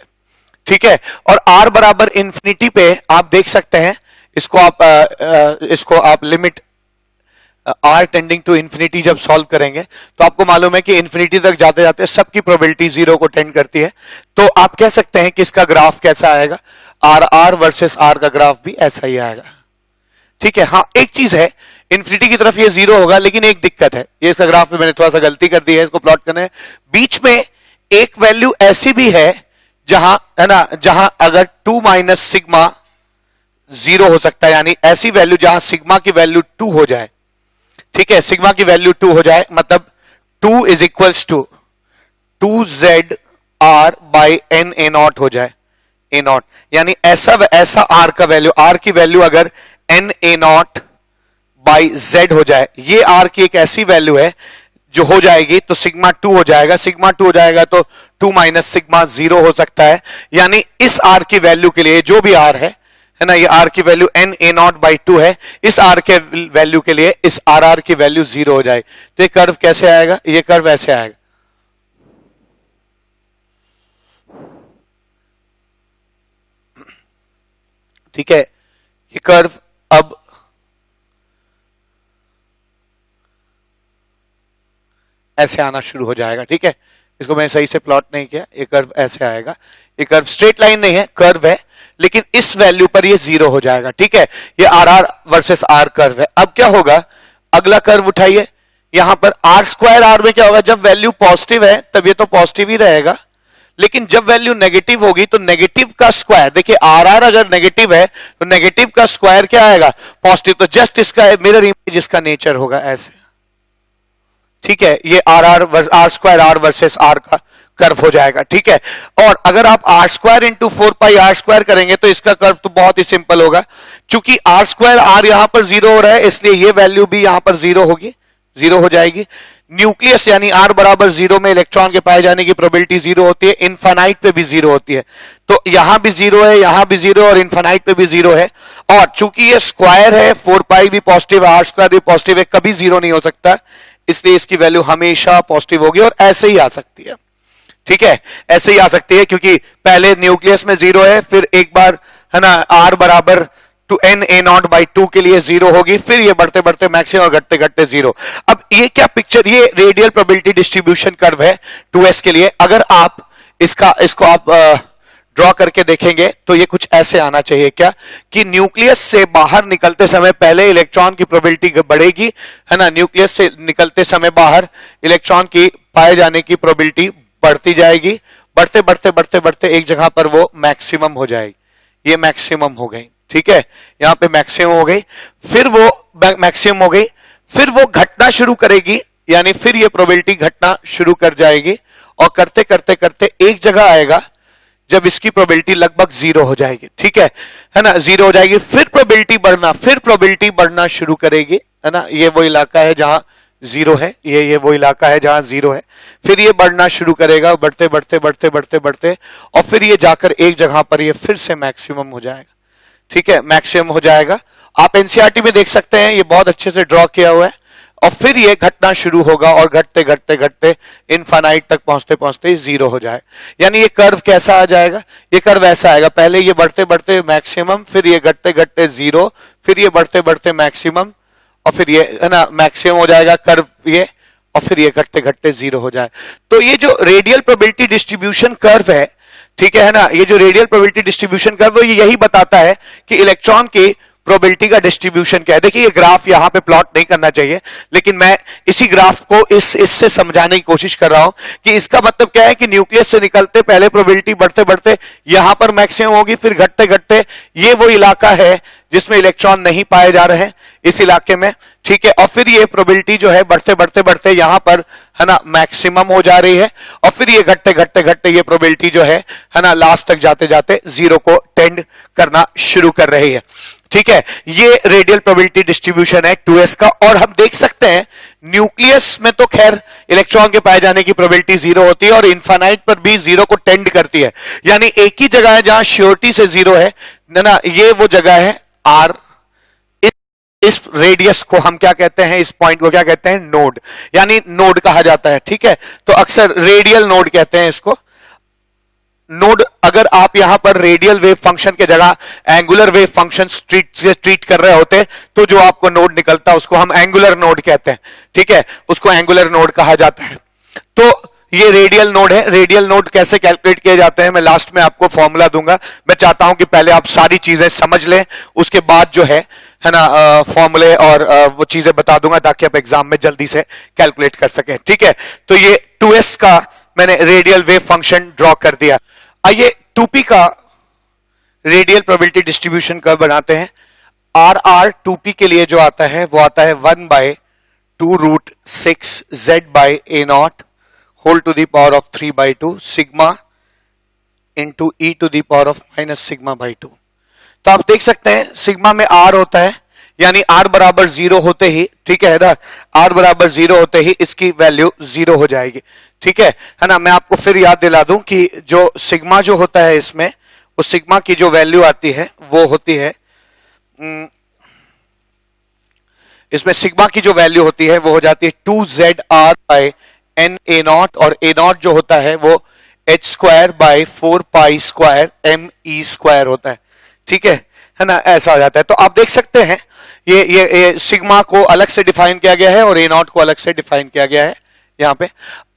A: ठीक है। और r बराबर इंफिनिटी पे आप देख सकते हैं, इसको आप limit r tending to infinity जब सॉल्व करेंगे तो आपको मालूम है कि इंफिनिटी तक जाते जाते सबकी प्रोबेबिलिटी जीरो को टेंड करती है। तो आप कह सकते हैं कि इसका ग्राफ कैसा आएगा, r वर्सेस r का ग्राफ भी ऐसा ही आएगा, ठीक है। हाँ, एक चीज है, इंफिनिटी की तरफ ये जीरो होगा, लेकिन एक दिक्कत है, ये इसका ग्राफ में मैंने थोड़ा सा गलती कर दी है, इसको प्लॉट करने बीच में एक वैल्यू ऐसी भी है जहां, है ना, जहां अगर 2 माइनस सिग्मा जीरो हो सकता है, यानी ऐसी वैल्यू जहां सिग्मा की वैल्यू 2 हो जाए, ठीक है, सिग्मा की वैल्यू 2 हो जाए, मतलब 2 is equals to 2z r बाई n a नॉट हो जाए, a नॉट, यानी ऐसा r का वैल्यू, r की वैल्यू अगर n a not by z हो जाए, ये r की एक ऐसी वैल्यू है जो हो जाएगी तो सिग्मा 2 हो जाएगा, सिग्मा 2 हो जाएगा तो 2 माइनस सिग्मा 0 हो सकता है, यानी इस r की वैल्यू के लिए, जो भी r है ना, ये r की value n a not by 2 है, इस r के वैल्यू के लिए इस r की वैल्यू 0 हो जाएगी। तो ये कर्व कैसे आएगा, ये कर्व ऐसे आएगा, ठीक है, ये कर्व अब ऐसे आना शुरू हो जाएगा, ठीक है, इसको मैंने सही से प्लॉट नहीं किया, ये कर्व ऐसे आएगा, ये कर्व स्ट्रेट लाइन नहीं है, कर्व है, लेकिन इस वैल्यू पर ये 0 हो जाएगा, ठीक है, ये आर वर्सेस आर कर्व है। अब क्या होगा, अगला कर्व उठाइए, यहां पर आर स्क्वायर आर में क्या होगा, जब वैल्यू पॉजिटिव है तब ये तो पॉजिटिव ही रहेगा, लेकिन जब वैल्यू नेगेटिव होगी तो नेगेटिव का स्क्वायर, देखिए आर अगर नेगेटिव है तो नेगेटिव का स्क्वायर क्या आएगा, पॉजिटिव, तो जस्ट इसका मिरर इमेज इसका नेचर होगा ऐसे, ठीक है, ये r square are versus are का कर्व हो जाएगा, ठीक है। और अगर आप r square into 4 pi are square करेंगे तो इसका कर्व तो बहुत ही सिंपल होगा, चूंकि आर स्क्वायर आर यहां पर 0 हो रहा है, इसलिए ये वैल्यू भी यहां पर 0 होगी, 0 हो जाएगी। न्यूक्लियस यानी आर बराबर 0 में इलेक्ट्रॉन के पाए जाने की प्रोबेबिलिटी 0 होती है, इनफाइनाइट पे भी 0 होती है, तो यहां भी 0 है, यहां भी 0 और इनफाइनाइट पे भी 0 है, और चूंकि ये स्क्वायर है, 4 पाई भी पॉजिटिव है, आर स्क्वायर भी पॉजिटिव है, कभी 0 नहीं हो सकता, इसलिए इसकी वैल्यू हमेशा पॉजिटिव होगी, और ऐसे ही आ सकती है, ठीक है, ऐसे ही आ सकती है, क्योंकि पहले न्यूक्लियस में 0 है, फिर एक बार है ना आर बराबर two n a not by 2 के लिए 0 होगी, फिर ये बढ़ते बढ़ते मैक्सिमम और घटते घटते 0। अब ये क्या पिक्चर, ये रेडियल प्रोबेबिलिटी डिस्ट्रीब्यूशन कर्व है 2s के लिए, अगर आप इसको आप ड्रॉ करके देखेंगे तो ये कुछ ऐसे आना चाहिए, क्या कि न्यूक्लियस से बाहर निकलते समय पहले इलेक्ट्रॉन की प्रोबेबिलिटी बढ़ेगी, है ना, न्यूक्लियस से निकलते समय बाहर इलेक्ट्रॉन की पाए जाने की प्रोबेबिलिटी बढ़ती जाएगी, बढ़ते बढ़ते बढ़ते बढ़ते एक जगह पर वो मैक्सिमम हो जाएगी, ये मैक्सिमम हो गई, ठीक है, यहां पे मैक्सिमम हो गई, फिर वो मैक्सिमम हो गई, फिर वो घटना शुरू करेगी, यानी फिर ये प्रोबेबिलिटी घटना शुरू कर जाएगी, और करते करते करते एक जगह आएगा जब इसकी प्रोबेबिलिटी लगभग 0 हो जाएगी, ठीक है ना, 0 हो जाएगी, फिर प्रोबेबिलिटी बढ़ना शुरू करेगी, है ना, ये वो इलाका है जहां 0 है, ये वो इलाका है जहां 0 है, फिर ये बढ़ना शुरू करेगा, बढ़ते बढ़ते बढ़ते बढ़ते बढ़ते, और फिर ये जाकर एक जगह पर ये फिर से मैक्सिमम हो जाएगा, ठीक है, मैक्सिमम हो जाएगा, आप एनसीईआरटी में देख सकते हैं, ये बहुत अच्छे से ड्रॉ किया हुआ है, और फिर ये घटना शुरू होगा और घटते घटते घटते इनफाइनाइट तक पहुंचते पहुंचते 0 हो जाए, यानी ये कर्व कैसा आ जाएगा, ये कर्व ऐसा आएगा, पहले ये बढ़ते बढ़ते मैक्सिमम, फिर ये घटते घटते 0, फिर ये बढ़ते बढ़ते मैक्सिमम, और फिर ये है ना मैक्सिमम हो जाएगा कर्व ये, और फिर ये घटते घटते 0 हो जाए। तो ये जो रेडियल प्रोबेबिलिटी डिस्ट्रीब्यूशन कर्व है, ठीक है ना, ये जो रेडियल प्रोबेबिलिटी डिस्ट्रीब्यूशन कर्व ये यही बताता है कि इलेक्ट्रॉन की प्रोबेबिलिटी का डिस्ट्रीब्यूशन क्या है। देखिए ये ग्राफ यहां पे प्लॉट नहीं करना चाहिए, लेकिन मैं इसी ग्राफ को इससे समझाने की कोशिश कर रहा हूं कि इसका मतलब क्या है कि न्यूक्लियस से निकलते पहले प्रोबेबिलिटी बढ़ते बढ़ते यहां पर मैक्सिमम होगी, फिर घटते घटते ये वो इलाका है जिसमें इलेक्ट्रॉन नहीं पाए जा रहे हैं, इस इलाके में, ठीक है, और फिर ये प्रोबेबिलिटी जो है बढ़ते बढ़ते बढ़ते यहां पर है ना मैक्सिमम हो जा रही है, और फिर ये घटते घटते घटते ये प्रोबेबिलिटी जो है ना लास्ट तक जाते जाते 0 को टेंड करना शुरू कर रही है, ठीक है, ये रेडियल प्रोबेबिलिटी डिस्ट्रीब्यूशन है 2s का। और हम देख सकते हैं न्यूक्लियस में तो खैर इलेक्ट्रॉन के पाए जाने की प्रोबेबिलिटी 0 होती है, और इनफाइनाइट पर भी 0 को टेंड करती है, यानी एक ही जगह है जहां श्योरिटी से 0 है ना, ये वो जगह है r, इस रेडियस को हम क्या कहते हैं, इस पॉइंट को क्या कहते हैं, नोड, यानी नोड कहा जाता है, ठीक है, तो अक्सर रेडियल नोड कहते हैं इसको, नोड। अगर आप यहां पर रेडियल वेव फंक्शन के जगह एंगुलर वेव फंक्शन ट्रीट कर रहे होते तो जो आपको नोड निकलता उसको हम एंगुलर नोड कहते हैं, ठीक है, उसको एंगुलर नोड कहा जाता है। तो ये रेडियल नोड है, रेडियल नोड कैसे कैलकुलेट किए जाते हैं मैं लास्ट में आपको फॉर्मूला दूंगा, मैं चाहता हूं कि पहले आप सारी चीजें समझ लें, उसके बाद जो है ना फॉर्मूले और वो चीजें बता दूंगा ताकि आप एग्जाम में जल्दी से कैलकुलेट कर सकें, ठीक है। तो ये 2s का मैंने रेडियल वेव फंक्शन ड्रॉ कर दिया। आइए 2p का रेडियल प्रोबेबिलिटी डिस्ट्रीब्यूशन कर्व बनाते हैं। आर 2p के लिए जो आता है वो आता है 1 bye 2√6z by a naught whole to the power of 3/2 sigma into e to the power of minus sigma by 2। तो आप देख सकते हैं सिग्मा में r होता है, यानी r बराबर 0 होते ही, ठीक है ना, r बराबर 0 होते ही इसकी वैल्यू 0 हो जाएगी, ठीक है ना। मैं आपको फिर याद दिला दूं कि जो सिग्मा जो होता है इसमें, उस सिग्मा की जो वैल्यू आती है वो होती है, इसमें सिग्मा की जो वैल्यू होती है वो हो जाती है 2zr by n a not, और a नॉट जो होता है वो h square by 4 pi square m e square होता है, ठीक है ना, ऐसा हो जाता है। तो आप देख सकते हैं ये सिग्मा को अलग से डिफाइन किया गया है और a नॉट को अलग से डिफाइन किया गया है यहां पे।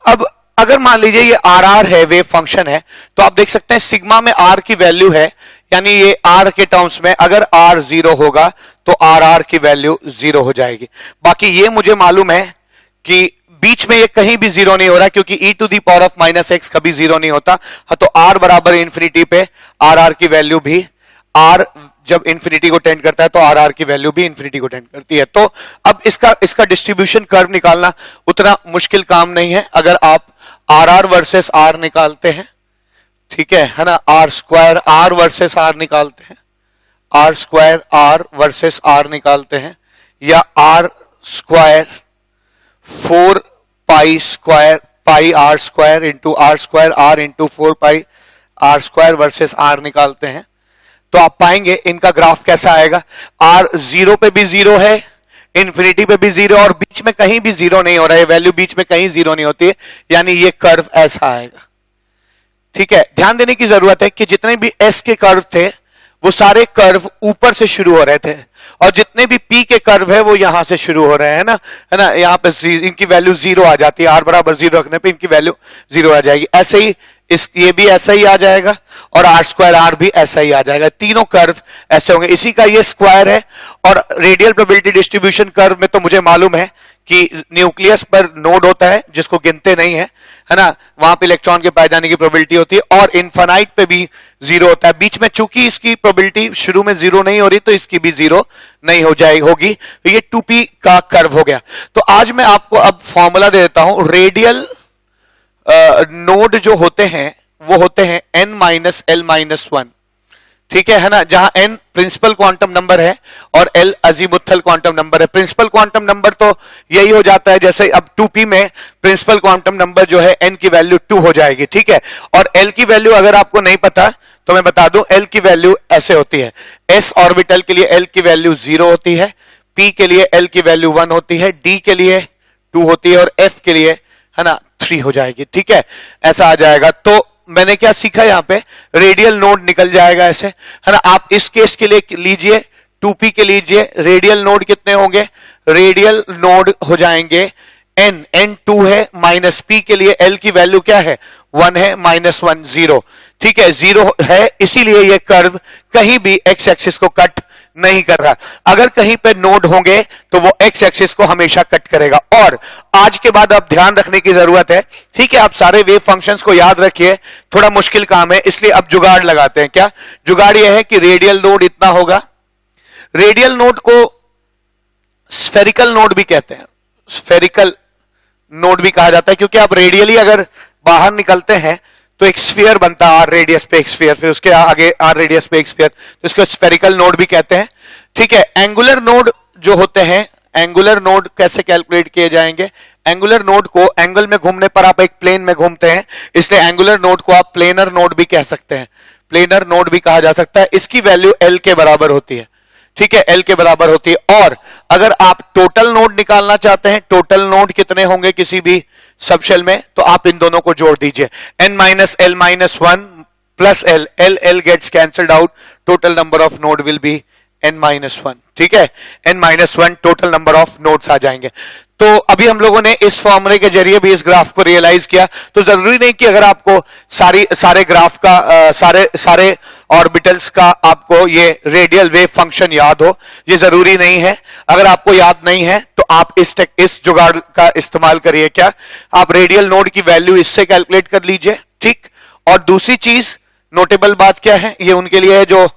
A: अब अगर मान लीजिए ये आर आर है, वेव फंक्शन है, तो आप देख सकते हैं सिग्मा में आर की वैल्यू है, यानी ये आर के टर्म्स में अगर आर 0 होगा तो आर आर की वैल्यू 0 हो जाएगी। बाकी ये मुझे मालूम है कि बीच में ये कहीं भी 0 नहीं हो रहा, क्योंकि e to the power of minus x कभी 0 नहीं होता। हाँ, तो r बराबर इंफिनिटी पे आर आर की वैल्यू भी, r जब इंफिनिटी को टेंड करता है तो आर आर की वैल्यू भी इंफिनिटी को टेंड करती है। तो अब इसका डिस्ट्रीब्यूशन कर्व निकालना उतना मुश्किल काम नहीं है। अगर आप आर आर वर्सेस आर निकालते हैं, ठीक है ना, r square are versus r निकालते हैं, r square are versus r निकालते हैं, या r square 4 pi square pi are square into r into 4 pi are square versus r निकालते हैं, तो आप पाएंगे इनका ग्राफ कैसा आएगा। आर 0 पे भी 0 है, इंफिनिटी पे भी 0, और बीच में कहीं भी 0 नहीं हो रहा है, वैल्यू बीच में कहीं 0 नहीं होती है, यानी ये कर्व ऐसा आएगा, ठीक है। ध्यान देने की जरूरत है कि जितने भी एस के कर्व थे वो सारे कर्व ऊपर से शुरू हो रहे थे, और जितने भी पी के कर्व है वो यहां से शुरू हो रहे हैं, है ना, यहां पे इनकी वैल्यू 0 आ जाती है, आर बराबर 0 रखने पे इनकी वैल्यू 0 आ जाएगी। ऐसे ही ये भी ऐसा ही आ जाएगा, और आर स्क्वायर आर भी ऐसा ही आ जाएगा, तीनों कर्व ऐसे होंगे। इसी का ये स्क्वायर है, और रेडियल प्रोबेबिलिटी डिस्ट्रीब्यूशन कर्व में तो मुझे मालूम है कि न्यूक्लियस पर नोड होता है जिसको गिनते नहीं है ना, वहां पे इलेक्ट्रॉन के पाए जाने की प्रोबेबिलिटी होती है, और इनफाइनाइट पे भी 0 होता है। बीच में चूंकि इसकी प्रोबेबिलिटी शुरू में 0 नहीं हो रही, तो इसकी भी 0 नहीं हो जाएगी होगी, तो ये 2p का कर्व हो गया। तो आज मैं आपको अब फॉर्मूला दे देता हूं। रेडियल नोड जो होते हैं वो होते हैं n माइनस एल माइनस 1, ठीक है ना, जहां n प्रिंसिपल क्वांटम नंबर है और l अजीमुथल क्वांटम नंबर है। प्रिंसिपल क्वांटम नंबर तो यही हो जाता है, जैसे अब 2p में प्रिंसिपल क्वांटम नंबर जो है n की वैल्यू 2 हो जाएगी, ठीक है। और l की वैल्यू अगर आपको नहीं पता तो मैं बता दूं, l की वैल्यू ऐसे होती है, s ऑर्बिटल के लिए l की वैल्यू 0 होती है, p के लिए l की वैल्यू 1 होती है, d के लिए 2 होती है, और f के लिए, है ना, 3 हो जाएगी, ठीक है, ऐसा आ जाएगा। तो मैंने क्या सीखा यहां पे, रेडियल नोड निकल जाएगा ऐसे, है ना। आप इस केस के लिए लीजिए, 2p के लीजिए, रेडियल नोड कितने होंगे, रेडियल नोड हो जाएंगे n 2 है, माइनस p के लिए l की वैल्यू क्या है, 1 है, माइनस 1 0, ठीक है, 0 है, इसीलिए ये कर्व कहीं भी x एक्सिस को कट नहीं कर रहा। अगर कहीं पे नोड होंगे तो वो x एक्सिस को हमेशा कट करेगा। और आज के बाद अब ध्यान रखने की जरूरत है, ठीक है, आप सारे वेव फंक्शंस को याद रखिए, थोड़ा मुश्किल काम है, इसलिए अब जुगाड़ लगाते हैं। क्या जुगाड़ यह है कि रेडियल नोड इतना होगा, रेडियल नोड को स्फेरिकल नोड भी कहते हैं, स्फेरिकल नोड भी कहा जाता है, क्योंकि आप रेडियली अगर बाहर निकलते हैं तो एक स्फीयर बनता है, आर रेडियस पे एक स्फीयर, फिर उसके आगे आर रेडियस पे एक स्फीयर, तो इसको स्फेरिकल नोड भी कहते हैं, ठीक है। एंगुलर नोड जो होते हैं, एंगुलर नोड कैसे कैलकुलेट किए जाएंगे, एंगुलर नोड को एंगल में घूमने पर आप एक प्लेन में घूमते हैं, इसलिए एंगुलर नोड को आप प्लेनर नोड भी कह सकते हैं, प्लेनर नोड भी कहा जा सकता है। इसकी वैल्यू एल के बराबर होती है, ठीक है, एल के बराबर होती है। और अगर आप टोटल नोड निकालना चाहते हैं, टोटल नोड कितने होंगे किसी भी सबशेल में, तो आप इन दोनों को जोड़ दीजिए, n minus L minus 1 plus L, L gets cancelled out, total number of node will be n minus 1, ठीक है, n minus 1 total number of nodes आ जाएंगे। तो अभी हम लोगों ने इस फॉर्मूले के जरिए भी इस ग्राफ को रियलाइज किया। तो जरूरी नहीं कि अगर आपको सारे ग्राफ का सारे ऑर्बिटल्स का आपको ये रेडियल वेव फंक्शन याद हो, ये जरूरी नहीं है। अगर आपको याद नहीं है तो आप इस जुगाड़ का इस्तेमाल करिए, क्या आप रेडियल नोड की वैल्यू इससे कैलकुलेट कर लीजिए, ठीक। और दूसरी चीज नोटेबल बात क्या है, ये उनके लिए है जो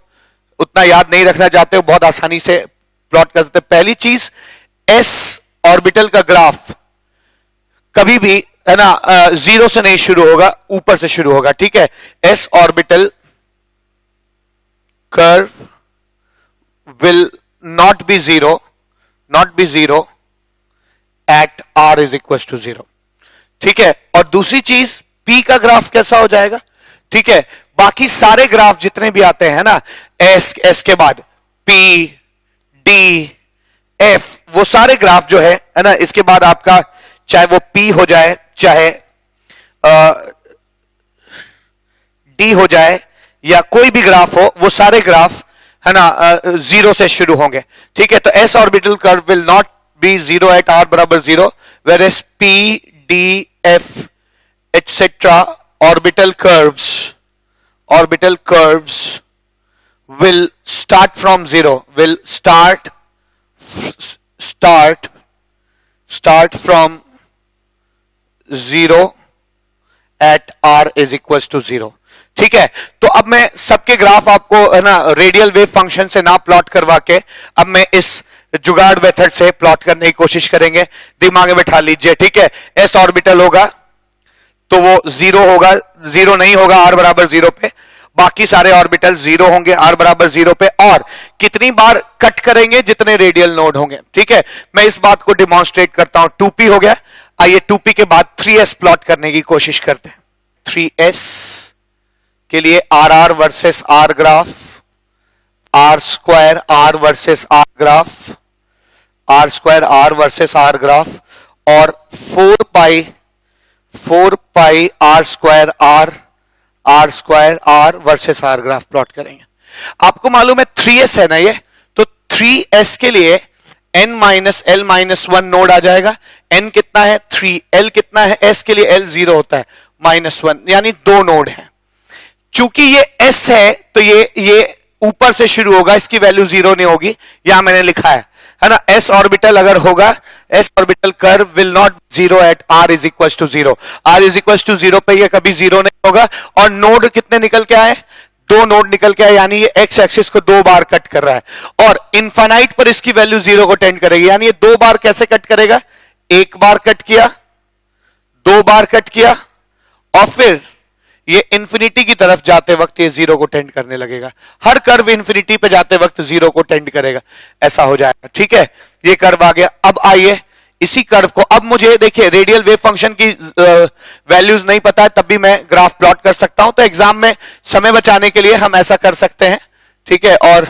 A: उतना याद नहीं रखना चाहते हो, बहुत आसानी से प्लॉट कर सकते। पहली चीज, एस ऑर्बिटल का ग्राफ कभी भी है ना जीरो से नहीं शुरू होगा, ऊपर से शुरू होगा, ठीक है। S orbital curve will not be zero at r is equal to zero, ठीक है। और दूसरी चीज पी का ग्राफ कैसा हो जाएगा, ठीक है। बाकी सारे ग्राफ जितने भी आते हैं ना, एस के बाद पी डी एफ, वो सारे ग्राफ जो है ना, इसके बाद आपका चाहे वो पी हो जाए चाहे डी हो जाए या कोई भी ग्राफ हो, वो सारे ग्राफ है ना जीरो से शुरू होंगे, ठीक है। तो S orbital curve will not be zero at R बराबर zero, where S P D F etcetera orbital curves will start from zero, will start from zero at r is equals to zero, ठीक है। तो अब मैं सबके graph आपको है ना रेडियल वेव फंक्शन से ना प्लॉट करवा के, अब मैं इस जुगाड़ मेथड से प्लॉट करने की कोशिश करेंगे, दिमाग में बैठा लीजिए, ठीक है। एस ऑर्बिटल होगा तो वो जीरो होगा, जीरो नहीं होगा आर बराबर जीरो पे, बाकी सारे ऑर्बिटल जीरो होंगे आर बराबर जीरो पे, और कितनी बार कट करेंगे, जितने रेडियल नोड होंगे, ठीक है। मैं इस बात को डिमॉन्स्ट्रेट करता हूं। 2p हो गया, आइए 2p के बाद 3s प्लॉट करने की कोशिश करते हैं। 3s के लिए R R versus are graph, R square are versus are graph, R square are versus are graph, और 4 pi are square are versus are graph plot करेंगे। आपको मालूम है 3s है ना ये, तो 3s के लिए n minus l minus 1 node आ जाएगा। n कितना है 3, l कितना है, s के लिए l 0 होता है -1, यानी 2 नोड है। चूंकि ये s है तो ये ऊपर से शुरू होगा, इसकी वैल्यू 0 नहीं होगी, यहां मैंने लिखा है ना। s ऑर्बिटल अगर होगा, s orbital curve will not zero at r is equal to zero, r is equal to zero पे ये कभी जीरो नहीं होगा। और नोड कितने निकल के आए, 2 नोड निकल के आए, यानी ये x एक्सिस को 2 बार कट कर रहा है, और इनफाइनाइट पर इसकी वैल्यू 0 को टेंड करेगी, यानी ये 2 बार कैसे कट करेगा, 1 बार कट किया, 2 बार कट किया, और फिर ये इंफिनिटी की तरफ जाते वक्त ये 0 को टेंड करने लगेगा। हर कर्व इंफिनिटी पे जाते वक्त 0 को टेंड करेगा, ऐसा हो जाएगा, ठीक है। ये कर्व आ गया। अब आइए इसी कर्व को, अब मुझे देखिए रेडियल वेव फंक्शन की वैल्यूज नहीं पता है, तब भी मैं ग्राफ प्लॉट कर सकता हूं। तो एग्जाम में समय बचाने के लिए हम ऐसा कर सकते हैं, ठीक है, और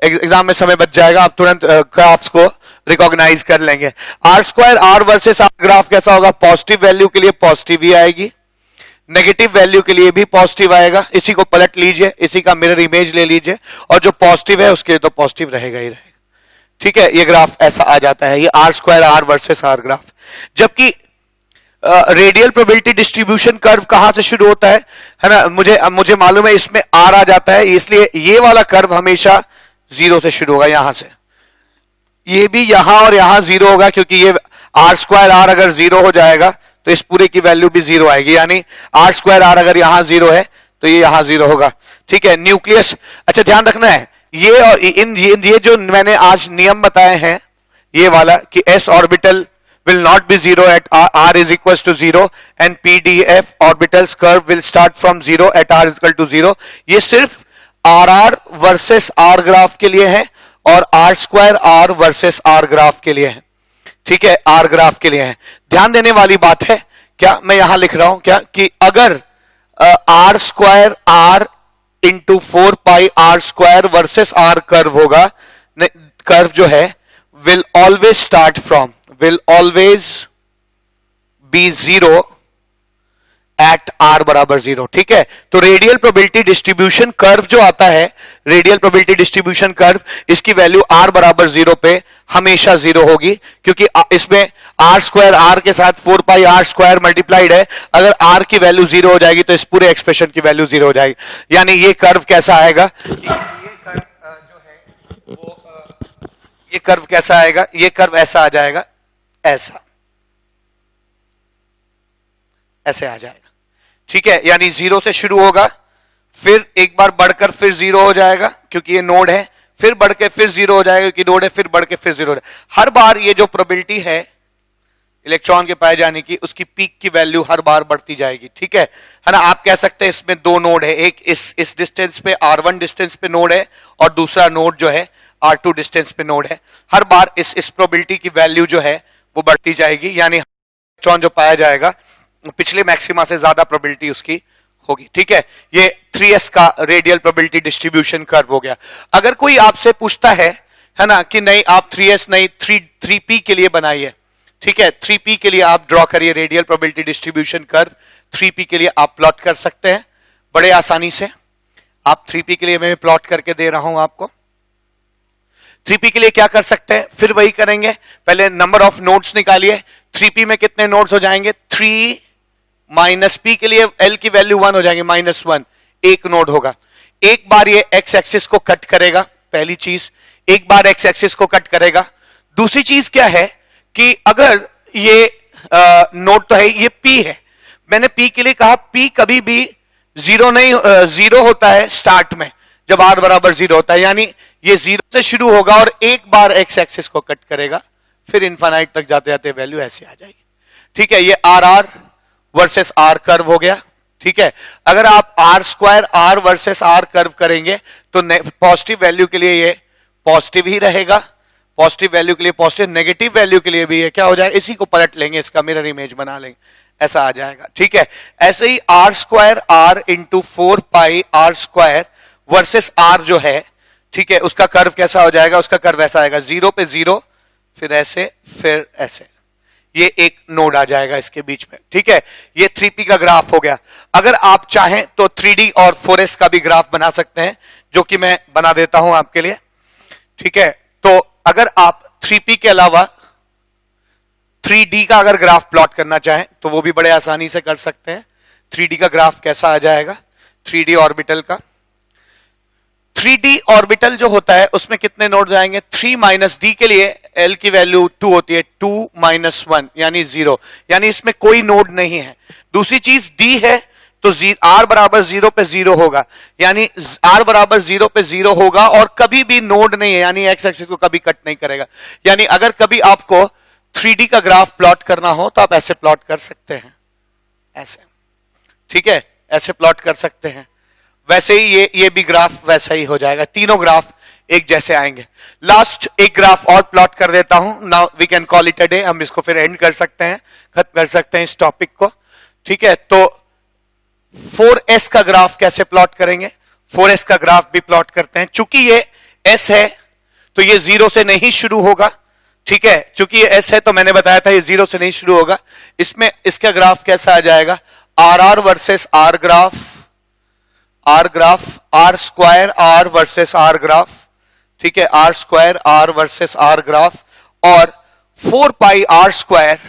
A: एग्जाम में समय बच जाएगा, आप तुरंत ग्राफ्स को रिकॉग्नाइज कर लेंगे। R square are versus are graph कैसा होगा, पॉजिटिव वैल्यू के लिए पॉजिटिव ही आएगी, नेगेटिव वैल्यू के लिए भी पॉजिटिव आएगा। इसी को पलट लीजिए, इसी का मिरर इमेज ले लीजिए, और जो पॉजिटिव है उसके लिए तो पॉजिटिव रहेगा ही रहेगा, ठीक है। ये ग्राफ ऐसा आ जाता है, ये r square are versus are graph. जबकि रेडियल प्रोबेबिलिटी डिस्ट्रीब्यूशन कर्व कहां से शुरू होता है ना, मुझे मालूम है इसमें आर आ जाता है, इसलिए ये वाला कर्व हमेशा 0 से शुरू होगा, यहां से। ये भी यहां और यहां 0 होगा, क्योंकि ये आर स्क्वायर आर अगर 0 हो जाएगा तो इस पूरे की वैल्यू भी 0 आएगी, यानी आर स्क्वायर आर अगर यहां 0 है तो ये यहां 0 होगा, ठीक है। न्यूक्लियस, अच्छा ध्यान रखना है, ये और ये जो मैंने आज नियम बताए हैं, ये वाला कि s orbital will not be zero at r is equals to 0 and pdf orbitals curve will start from 0 at r is equal to 0, ये सिर्फ rr वर्सेस r ग्राफ के लिए है और r square r versus r graph के लिए है, ठीक है, r ग्राफ के लिए है। ध्यान देने वाली बात है, क्या मैं यहां लिख रहा हूं क्या कि अगर r square r into 4 pi r square versus r curve होगा, कर्व जो है will always be 0 at r बराबर 0, ठीक है। तो रेडियल प्रोबेबिलिटी डिस्ट्रीब्यूशन कर्व जो आता है, रेडियल प्रोबेबिलिटी डिस्ट्रीब्यूशन कर्व, इसकी वैल्यू r बराबर 0 पे हमेशा 0 होगी, क्योंकि इसमें r स्क्वायर r के साथ 4 पाई r स्क्वायर मल्टीप्लाइड है। अगर r की वैल्यू 0 हो जाएगी तो इस पूरे एक्सप्रेशन की वैल्यू 0 हो जाएगी, यानी ये कर्व कैसा आएगा, ये कर्व कैसा आएगा, ये कर्व ऐसा आ जाएगा, ऐसा ऐसे आ जाएगा, ठीक है। यानी 0 से शुरू होगा, फिर एक बार बढ़कर फिर 0 हो जाएगा, क्योंकि ये नोड है, फिर बढ़ के फिर जीरो हो जाएगा कि नोड है, फिर बढ़ के फिर जीरो हो जाएगा। हर बार ये जो प्रोबेबिलिटी है इलेक्ट्रॉन के पाए जाने की, उसकी पीक की वैल्यू हर बार बढ़ती जाएगी। ठीक है ना। आप कह सकते हैं इसमें दो नोड है, एक इस डिस्टेंस पे R1 डिस्टेंस पे नोड है और दूसरा नोड जो है R2 डिस्टेंस पे नोड है। हर बार इस प्रोबेबिलिटी की वैल्यू जो है वो बढ़ती जाएगी, यानी इलेक्ट्रॉन जो पाया जाएगा पिछले मैक्सिमा से ज्यादा प्रोबेबिलिटी उसकी होगी। ठीक है, ये 3s का रेडियल प्रोबेबिलिटी डिस्ट्रीब्यूशन कर्व हो गया। अगर कोई आपसे पूछता है ना कि नहीं आप 3s नहीं 3p के लिए बनाइए, ठीक है, 3p के लिए आप ड्रॉ करिए radial probability distribution curve. 3p के लिए आप प्लॉट कर सकते हैं बड़े आसानी से। आप 3p के लिए मैं प्लॉट करके दे रहा हूं आपको। 3p के लिए क्या कर सकते हैं, फिर वही करेंगे, पहले नंबर ऑफ नोड्स निकालिए। 3p में कितने नोड्स हो जाएंगे, 3 माइनस p के लिए l की वैल्यू 1 हो जाएंगे, -1, एक नोड होगा। एक बार ये x एक्सिस को कट करेगा, पहली चीज, एक बार x एक्सिस को कट करेगा। दूसरी चीज क्या है कि अगर ये नोड तो है, ये p है, मैंने p के लिए कहा p कभी भी जीरो नहीं, जीरो होता है स्टार्ट में जब r बराबर 0 होता है, यानी ये 0 से शुरू होगा और एक बार x एक्सिस को कट करेगा, फिर इनफाइनाइट तक जाते जाते वैल्यू ऐसे आ जाएगी। ठीक है, ये RR वर्सेस R कर्व हो गया। ठीक है, अगर आप R² R versus R curve करेंगे तो पॉजिटिव वैल्यू के लिए ये पॉजिटिव ही रहेगा, पॉजिटिव वैल्यू के लिए पॉजिटिव, नेगेटिव वैल्यू के लिए भी ये क्या हो जाएगा, इसी को पलट लेंगे, इसका मिरर इमेज बना लेंगे, ऐसा आ जाएगा। ठीक है, ऐसे ही R² R इंटू 4 पाई R² वर्सेस R जो है, ठीक है, उसका कर्व कैसा हो जाएगा, उसका कर्व ऐसा आएगा, 0 पे 0, फिर ऐसे, फिर ऐसे, ये एक नोड आ जाएगा इसके बीच में। ठीक है, ये 3p का ग्राफ हो गया। अगर आप चाहें तो 3d और 4s का भी ग्राफ बना सकते हैं, जो कि मैं बना देता हूं आपके लिए। ठीक है, तो अगर आप 3p के अलावा 3d का अगर ग्राफ प्लॉट करना चाहें तो वो भी बड़े आसानी से कर सकते हैं। 3d का ग्राफ कैसा आ जाएगा, 3d ऑर्बिटल का, 3d ऑर्बिटल जो होता है उसमें कितने नोड जाएंगे, 3 माइनस d के लिए l की वैल्यू 2 होती है, 2 माइनस 1 यानी 0, यानी इसमें कोई नोड नहीं है। दूसरी चीज d है तो r बराबर 0 पे 0 होगा, यानी r बराबर 0 पे 0 होगा और कभी भी नोड नहीं है, यानी x एक्सिस को कभी कट नहीं करेगा। यानी अगर कभी आपको 3d का ग्राफ प्लॉट करना हो तो आप ऐसे प्लॉट कर सकते हैं, ऐसे। ठीक है, ऐसे प्लॉट कर सकते हैं, वैसे ही ये भी ग्राफ वैसा ही हो जाएगा, तीनों ग्राफ एक जैसे आएंगे। लास्ट एक ग्राफ और प्लॉट कर देता हूं, now we can call it a day, हम इसको फिर एंड कर सकते हैं, खत्म कर सकते हैं इस टॉपिक को। ठीक है, तो 4s का ग्राफ कैसे प्लॉट करेंगे, 4s का ग्राफ भी प्लॉट करते हैं। चूंकि ये s है तो ये 0 से नहीं शुरू होगा। ठीक है, चूंकि ये s है तो मैंने बताया था ये 0 से नहीं शुरू होगा। इसमें इसका ग्राफ कैसा आ जाएगा, RR versus R graph, R² R versus R graph. ठीक है, R² R versus R graph, और 4 पाई R²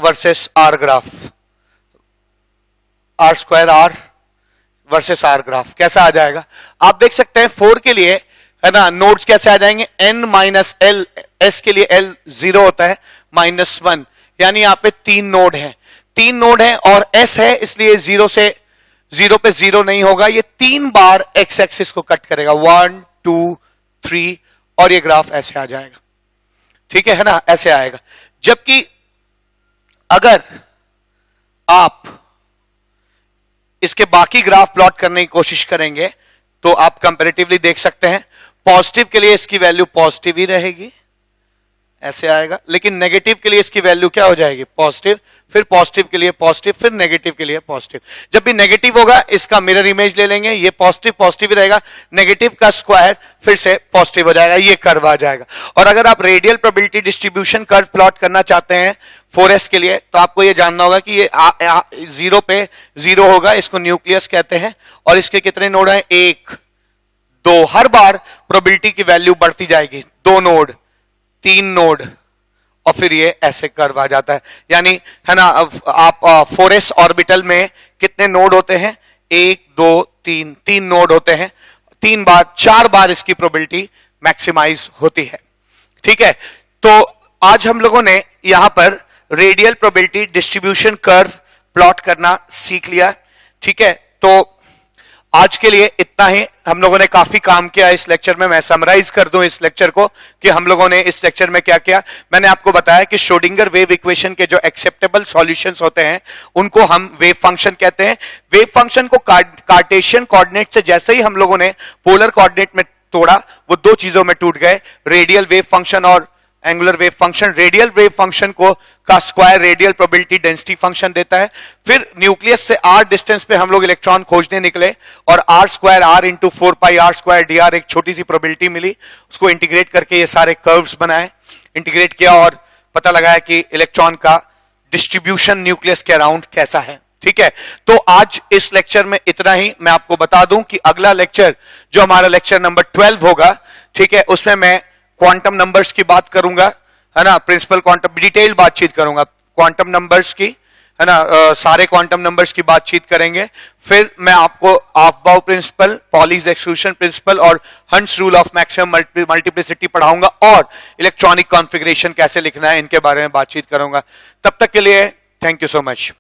A: versus R graph, R² R versus R graph कैसा आ जाएगा, आप देख सकते हैं 4 के लिए है ना, नोड्स कैसे आ जाएंगे, n माइनस l, s के लिए l 0 होता है, -1, यानी यहां पे 3 नोड है, 3 नोड है और s है, इसलिए 0 से 0 पे 0 नहीं होगा, ये 3 बार x एक्सिस को कट करेगा, 1 2 3, और ये ग्राफ ऐसे आ जाएगा। ठीक है ना, ऐसे आएगा। जबकि अगर आप इसके बाकी ग्राफ प्लॉट करने की कोशिश करेंगे तो आप कंपैरेटिवली देख सकते हैं, पॉजिटिव के लिए इसकी वैल्यू पॉजिटिव ही रहेगी, ऐसे आएगा, लेकिन नेगेटिव के लिए इसकी वैल्यू क्या हो जाएगी, पॉजिटिव, फिर पॉजिटिव के लिए पॉजिटिव, फिर नेगेटिव के लिए पॉजिटिव। जब भी नेगेटिव होगा इसका मिरर इमेज ले लेंगे, ये पॉजिटिव पॉजिटिव ही रहेगा, नेगेटिव का स्क्वायर फिर से पॉजिटिव हो जाएगा, ये कर्व आ जाएगा। और अगर आप radial probability distribution curve plot करना चाहते हैं 4s के लिए, तो आपको ये जानना होगा कि ये 0 पे 0 होगा, इसको न्यूक्लियस कहते हैं, और इसके कितने नोड हैं, 1 2, हर बार प्रोबेबिलिटी की वैल्यू बढ़ती जाएगी, 2 नोड 3 नोड, और फिर ये ऐसे कर्व आ जाता है। यानी है ना, आप 4s ऑर्बिटल में कितने नोड होते हैं, 1 2 3, 3 नोड होते हैं, 3 बार 4 बार इसकी प्रोबेबिलिटी मैक्सिमाइज होती है। ठीक है, तो आज हम लोगों ने यहां पर radial probability distribution curve plot करना सीख लिया। ठीक है, तो आज के लिए इतना ही। हम लोगों ने काफी काम किया इस लेक्चर में। मैं समराइज कर दूं इस लेक्चर को कि हम लोगों ने इस लेक्चर में क्या किया। मैंने आपको बताया कि श्रोडिंगर वेव इक्वेशन के जो एक्सेप्टेबल सॉल्यूशंस होते हैं उनको हम वेव फंक्शन कहते हैं। वेव फंक्शन को कार्टेशियन कोऑर्डिनेट से जैसे ही हम लोगों ने पोलर कोऑर्डिनेट में तोड़ा, वो दो चीजों में टूट गए, रेडियल वेव फंक्शन और angular wave function. Radial wave function को का square radial probability density function देता है। फिर न्यूक्लियस से आर डिस्टेंस पे हम लोग इलेक्ट्रॉन खोजने निकले और r square are into 4 pi are square d r एक छोटी सी प्रोबेबिलिटी मिली। उसको इंटीग्रेट करके ये सारे कर्व्स बनाए, इंटीग्रेट किया और पता लगाया कि इलेक्ट्रॉन का डिस्ट्रीब्यूशन न्यूक्लियस के अराउंड कैसा है। ठीक है, तो आज इस लेक्चर में इतना ही। मैं आपको बता दूं कि अगला लेक्चर जो हमारा लेक्चर नंबर 12 होगा, ठीक है, उसमें मैं क्वांटम नंबर्स की बात करूंगा, है ना, प्रिंसिपल क्वांटम डिटेल बातचीत करूंगा क्वांटम नंबर्स की, है ना, सारे क्वांटम नंबर्स की बातचीत करेंगे। फिर मैं आपको ऑफ-बाउ प्रिंसिपल, पॉलीज एक्सक्लूशन प्रिंसिपल और hunts rule of maximum multiplicity पढ़ाऊंगा और इलेक्ट्रॉनिक कॉन्फ़िगरेशन कैसे लिखना है इनके बारे में बातचीत करूंगा। तब तक के लिए थैंक यू सो मच।